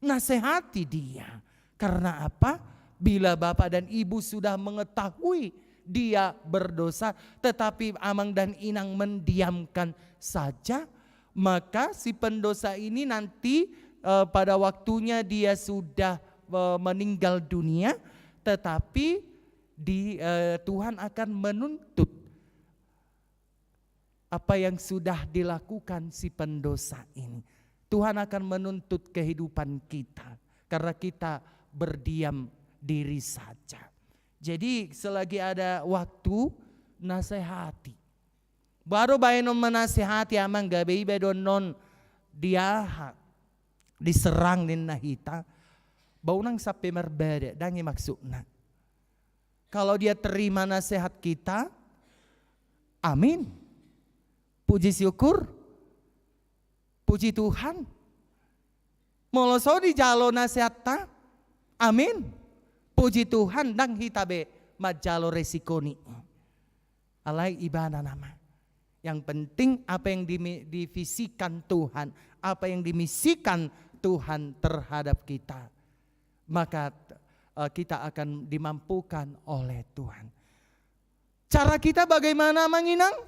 nasihati dia. Karena apa? Bila bapak dan ibu sudah mengetahui dia berdosa, tetapi amang dan inang mendiamkan saja, maka si pendosa ini nanti pada waktunya dia sudah meninggal dunia, tetapi Tuhan akan menuntut apa yang sudah dilakukan si pendosa ini. Tuhan akan menuntut kehidupan kita karena kita berdiam diri saja. Jadi selagi ada waktu, nasihati. Baru bayenon menasihati amang gabe bedon non dia diserang din nahita. Bau nang sape merbede dangi maksudna. Kalau dia terima nasihat kita, amin. Puji syukur, puji Tuhan. Moloso di jalo nasihat ta, amin. Puji Tuhan dang hitabe majalo resikoni. Alai ibana nama. Yang penting apa yang divisikan Tuhan, apa yang dimisikan Tuhan terhadap kita, maka kita akan dimampukan oleh Tuhan. Cara kita bagaimana menginang?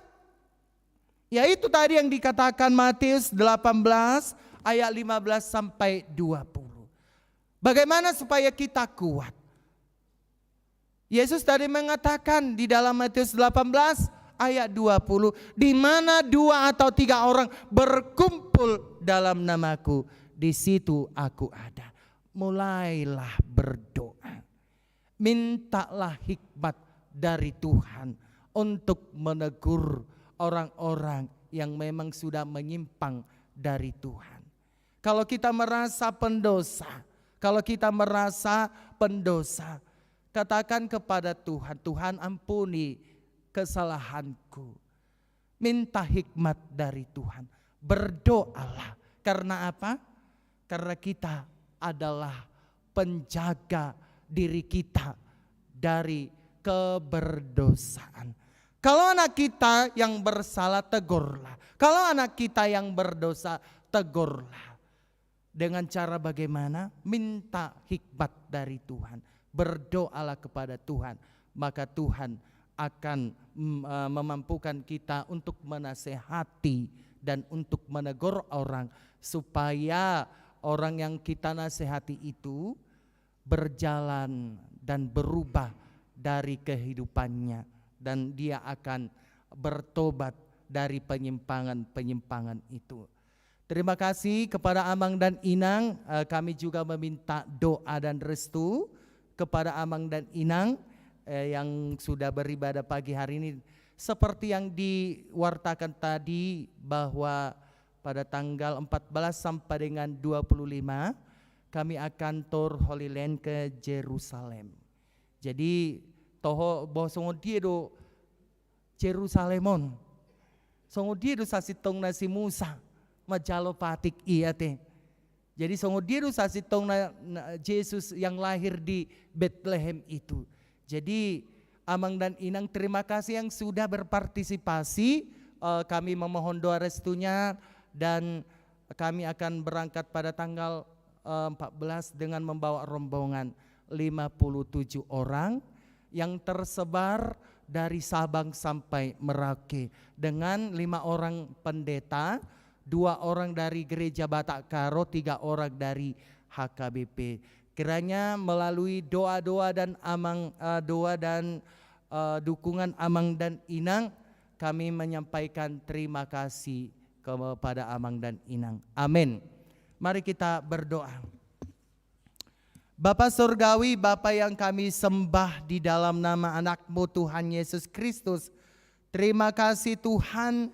Yaitu tadi yang dikatakan Matius 18 ayat 15 sampai 20. Bagaimana supaya kita kuat? Yesus tadi mengatakan di dalam Matius 18 ayat 20, di mana 2 atau 3 orang berkumpul dalam namaku, di situ aku ada. Mulailah berdoa. Mintalah hikmat dari Tuhan untuk menegur orang-orang yang memang sudah menyimpang dari Tuhan. Kalau kita merasa pendosa, katakan kepada Tuhan, Tuhan ampuni kesalahanku. Minta hikmat dari Tuhan. Berdoalah. Karena apa? Karena kita adalah penjaga diri kita dari keberdosaan. Kalau anak kita yang bersalah, tegurlah. Kalau anak kita yang berdosa, tegurlah. Dengan cara bagaimana? Minta hikmat dari Tuhan. Berdoalah kepada Tuhan. Maka Tuhan akan memampukan kita untuk menasehati dan untuk menegur orang. Supaya orang yang kita nasihati itu berjalan dan berubah dari kehidupannya. Dan dia akan bertobat dari penyimpangan itu. Terima kasih kepada Amang dan Inang. Kami juga meminta doa dan restu kepada Amang dan Inang yang sudah beribadah pagi hari ini. Seperti yang diwartakan tadi bahwa pada tanggal 14 sampai dengan 25 kami akan tur Holy Land ke Jerusalem. Jadi toho boh songo dia do Jerusalemon. Songo dia do sasitong na si Musa. Majalo patik iya teh. Jadi songo dia do sasitong na Yesus yang lahir di Bethlehem itu. Jadi Amang dan Inang terima kasih yang sudah berpartisipasi. Kami memohon doa restunya dan kami akan berangkat pada tanggal 14 dengan membawa rombongan 57 orang yang tersebar dari Sabang sampai Merauke dengan 5 orang pendeta, 2 orang dari Gereja Batak Karo, 3 orang dari HKBP. Kiranya melalui doa-doa dan dukungan Amang dan Inang, kami menyampaikan terima kasih kepada Amang dan Inang. Amin. Mari kita berdoa. Bapa Surgawi, Bapa yang kami sembah di dalam nama anak-Mu Tuhan Yesus Kristus. Terima kasih Tuhan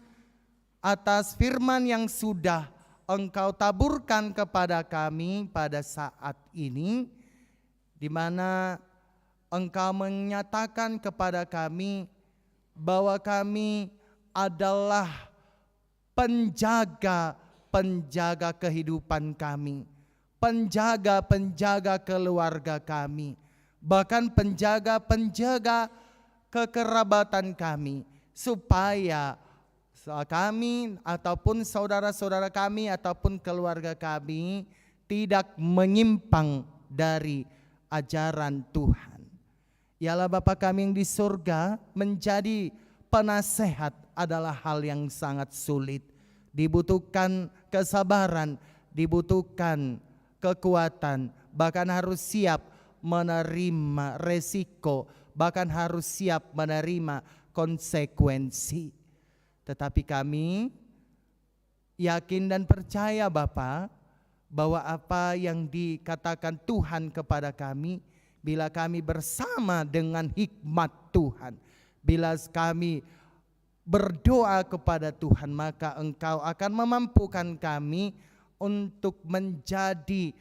atas firman yang sudah Engkau taburkan kepada kami pada saat ini, di mana Engkau menyatakan kepada kami bahwa kami adalah penjaga kehidupan kami, penjaga keluarga kami, bahkan penjaga kekerabatan kami, supaya kami ataupun saudara-saudara kami ataupun keluarga kami tidak menyimpang dari ajaran Tuhan. Yalah Bapa kami yang di surga, menjadi penasehat adalah hal yang sangat sulit. Dibutuhkan kesabaran, dibutuhkan kekuatan, bahkan harus siap menerima resiko, bahkan harus siap menerima konsekuensi. Tetapi kami yakin dan percaya Bapa, bahwa apa yang dikatakan Tuhan kepada kami, bila kami bersama dengan hikmat Tuhan, bila kami berdoa kepada Tuhan, maka Engkau akan memampukan kami untuk menjadi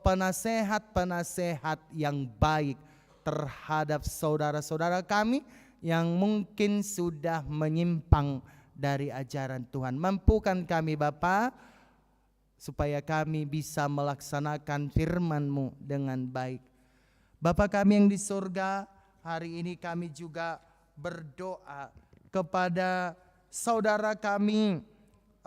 penasehat-penasehat yang baik terhadap saudara-saudara kami yang mungkin sudah menyimpang dari ajaran Tuhan. Mampukan kami Bapa, supaya kami bisa melaksanakan firman-Mu dengan baik. Bapa kami yang di surga, hari ini kami juga berdoa kepada saudara kami,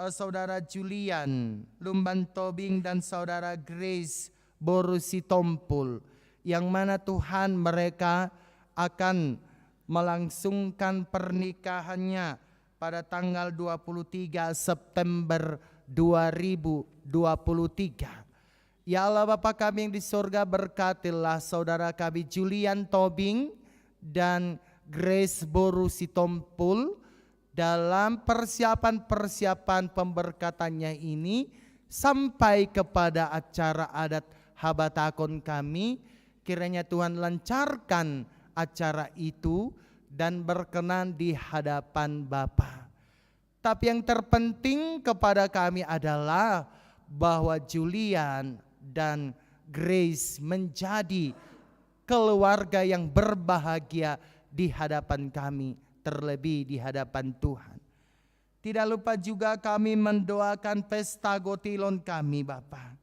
saudara Julian Lumban Tobing dan saudara Grace Borusitompul, yang mana Tuhan mereka akan melangsungkan pernikahannya pada tanggal 23 September 2023. Ya Allah Bapa kami yang di surga, berkatilah saudara kami Julian Tobing dan Grace Borusitompul dalam persiapan pemberkatannya ini sampai kepada acara adat Habatakon kami. Kiranya Tuhan lancarkan acara itu dan berkenan di hadapan Bapa. Tapi yang terpenting kepada kami adalah bahwa Julian dan Grace menjadi keluarga yang berbahagia di hadapan kami, terlebih di hadapan Tuhan. Tidak lupa juga kami mendoakan pesta Gotilon kami, Bapa,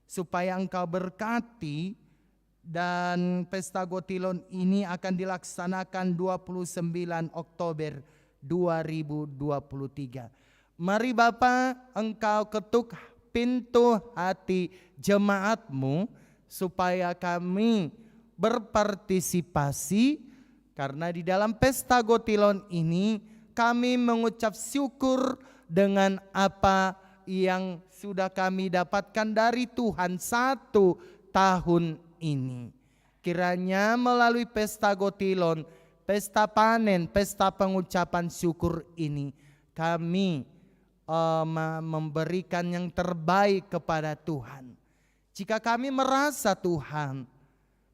supaya Engkau berkati, dan pesta Gotilon ini akan dilaksanakan 29 Oktober 2023. Mari Bapa, Engkau ketuk pintu hati jemaat-Mu supaya kami berpartisipasi, karena di dalam pesta Gotilon ini kami mengucap syukur dengan apa yang sudah kami dapatkan dari Tuhan 1 tahun ini. Kiranya melalui pesta Gotilon, pesta panen, pesta pengucapan syukur ini, kami memberikan yang terbaik kepada Tuhan. Jika kami merasa Tuhan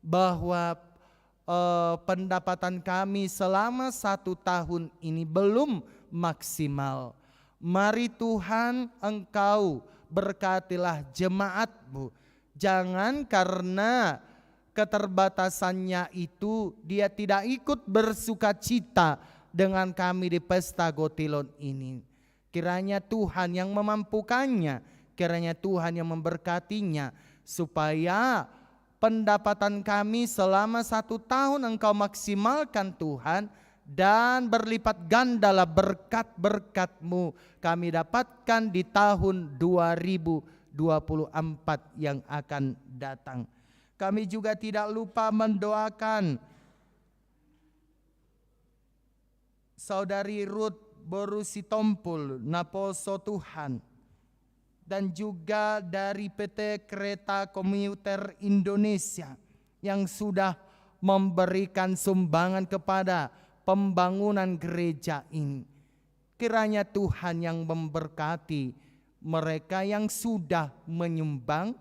bahwa pendapatan kami selama 1 tahun ini belum maksimal, mari Tuhan Engkau berkatilah jemaat-Mu. Jangan karena keterbatasannya itu dia tidak ikut bersukacita dengan kami di pesta Gotilon ini. Kiranya Tuhan yang memampukannya, kiranya Tuhan yang memberkatinya, supaya pendapatan kami selama 1 tahun Engkau maksimalkan Tuhan, dan berlipat gandalah berkat-berkat-Mu kami dapatkan di tahun 2024 yang akan datang. Kami juga tidak lupa mendoakan Saudari Ruth Boru Sitompul, Naposo Tuhan, dan juga dari PT Kereta Komuter Indonesia yang sudah memberikan sumbangan kepada pembangunan gereja ini. Kiranya Tuhan yang memberkati mereka yang sudah menyumbang,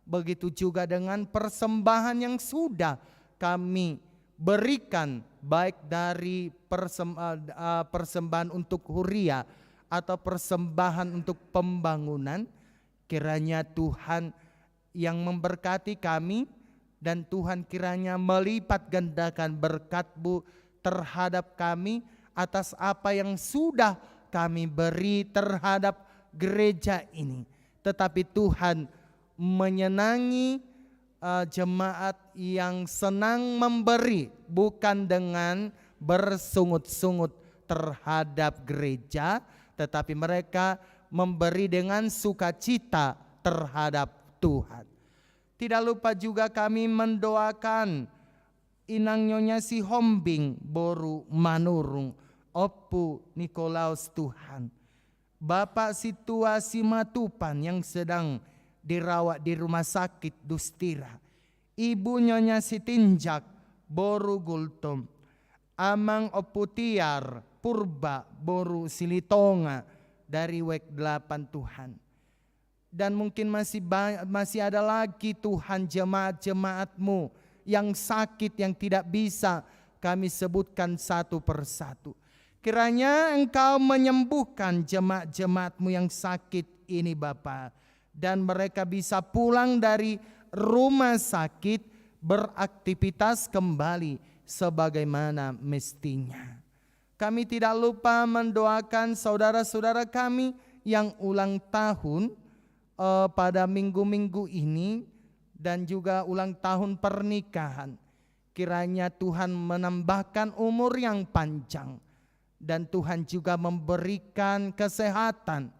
begitu juga dengan persembahan yang sudah kami berikan, baik dari persembahan untuk huria atau persembahan untuk pembangunan. Kiranya Tuhan yang memberkati kami, dan Tuhan kiranya melipat gandakan berkat-Mu terhadap kami atas apa yang sudah kami beri terhadap gereja ini. Tetapi Tuhan menyenangi jemaat yang senang memberi, bukan dengan bersungut-sungut terhadap gereja, tetapi mereka memberi dengan sukacita terhadap Tuhan. Tidak lupa juga kami mendoakan Inang Nyonya Si Hombing Boru Manurung, Opu Nikolaus Tuhan, Bapak Situa Simatupan yang sedang dirawat di rumah sakit Dustira, Ibu Nyonya Sitinjak Boru Gultom, Amang Oputiar Purba Boru Silitonga dari WEK 8 Tuhan. Dan mungkin masih ada lagi Tuhan jemaat-jemaat-Mu yang sakit, yang tidak bisa kami sebutkan satu persatu. Kiranya Engkau menyembuhkan jemaat-jemaat-Mu yang sakit ini Bapa, dan mereka bisa pulang dari rumah sakit beraktivitas kembali sebagaimana mestinya. Kami tidak lupa mendoakan saudara-saudara kami yang ulang tahun pada minggu-minggu ini, dan juga ulang tahun pernikahan. Kiranya Tuhan menambahkan umur yang panjang, dan Tuhan juga memberikan kesehatan,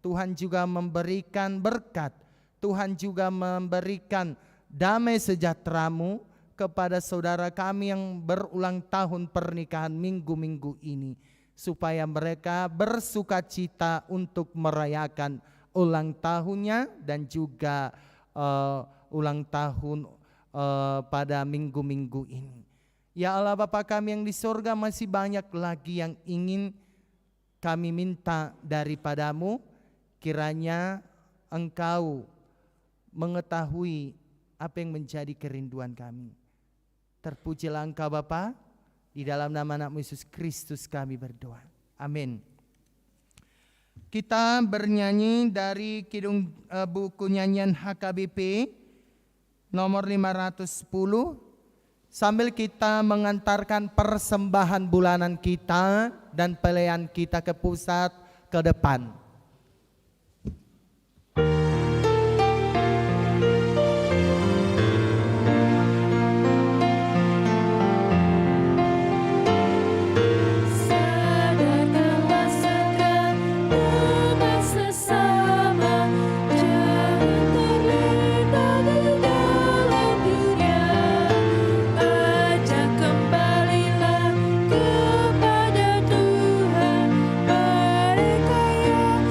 Tuhan juga memberikan berkat, Tuhan juga memberikan damai sejahtera-Mu kepada saudara kami yang berulang tahun pernikahan minggu-minggu ini, supaya mereka bersukacita untuk merayakan ulang tahunnya dan juga ulang tahun pada minggu-minggu ini. Ya Allah Bapa kami yang di surga, masih banyak lagi yang ingin kami minta daripada-Mu. Kiranya Engkau mengetahui apa yang menjadi kerinduan kami. Terpujilah Engkau Bapa, di dalam nama anak Yesus Kristus kami berdoa. Amin. Kita bernyanyi dari buku nyanyian HKBP nomor 510 sambil kita mengantarkan persembahan bulanan kita dan pelayan kita ke pusat ke depan. Sadarkanlah segera dengan sesama, jangan terlibat di dalam dunia. Ajak kembalilah kepada Tuhan mereka yang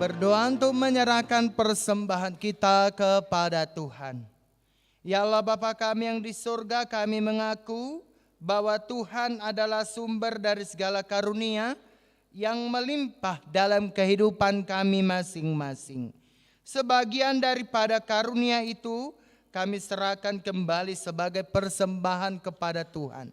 berdoa untuk menyerahkan persembahan kita kepada Tuhan. Ya Allah Bapa kami yang di surga, kami mengaku bahwa Tuhan adalah sumber dari segala karunia yang melimpah dalam kehidupan kami masing-masing. Sebagian daripada karunia itu kami serahkan kembali sebagai persembahan kepada Tuhan.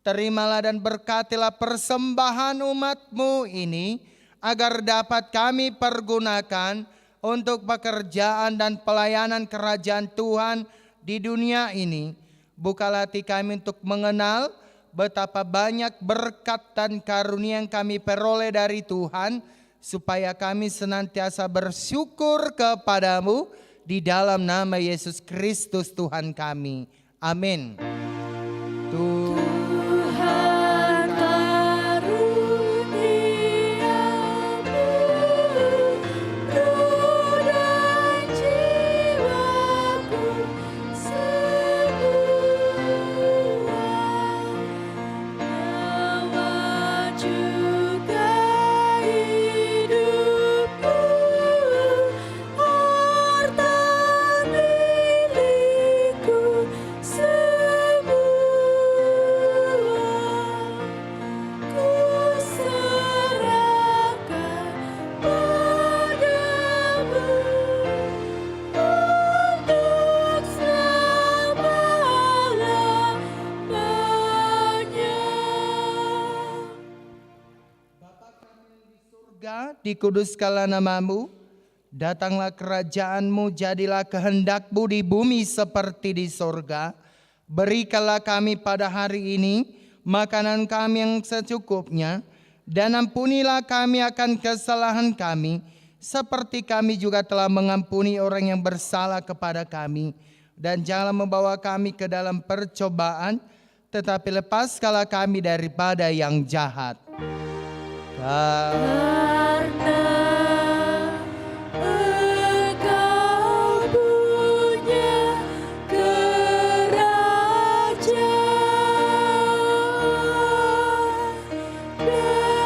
Terimalah dan berkatilah persembahan umat-Mu ini, agar dapat kami pergunakan untuk pekerjaan dan pelayanan kerajaan Tuhan di dunia ini. Bukalah hati kami untuk mengenal betapa banyak berkat dan karunia yang kami peroleh dari Tuhan, supaya kami senantiasa bersyukur kepadamu di dalam nama Yesus Kristus Tuhan kami. Amin. Tuhan karuniamu, roh dan jiwaku semua, nyawa juga hidupku, harta milikku semua, ku serahkan padamu untuk selama-lamanya. Surga, dikuduskanlah namamu, datanglah kerajaanmu, jadilah kehendak-Mu di bumi seperti di sorga. Berikanlah kami pada hari ini makanan kami yang secukupnya, dan ampunilah kami akan kesalahan kami, seperti kami juga telah mengampuni orang yang bersalah kepada kami. Dan janganlah membawa kami ke dalam percobaan, tetapi lepaskanlah kami daripada yang jahat. Karena Engkau punya kerajaan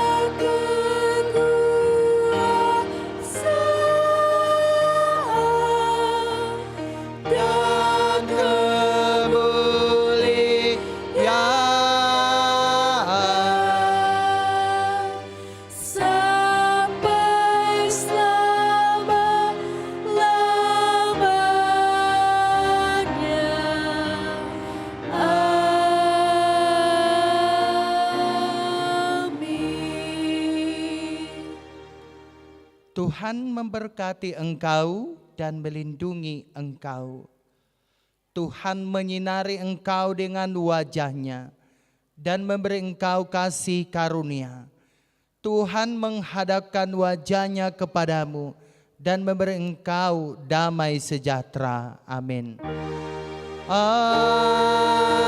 dan kekuasaan dan sampai selama-lamanya. Amin. Tuhan memberkati engkau dan melindungi engkau. Tuhan menyinari engkau dengan wajah-Nya dan memberi engkau kasih karunia. Tuhan menghadapkan wajah-Nya kepadamu dan memberi engkau damai sejahtera. Amin. Amin.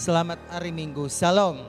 Selamat hari Minggu. Salam.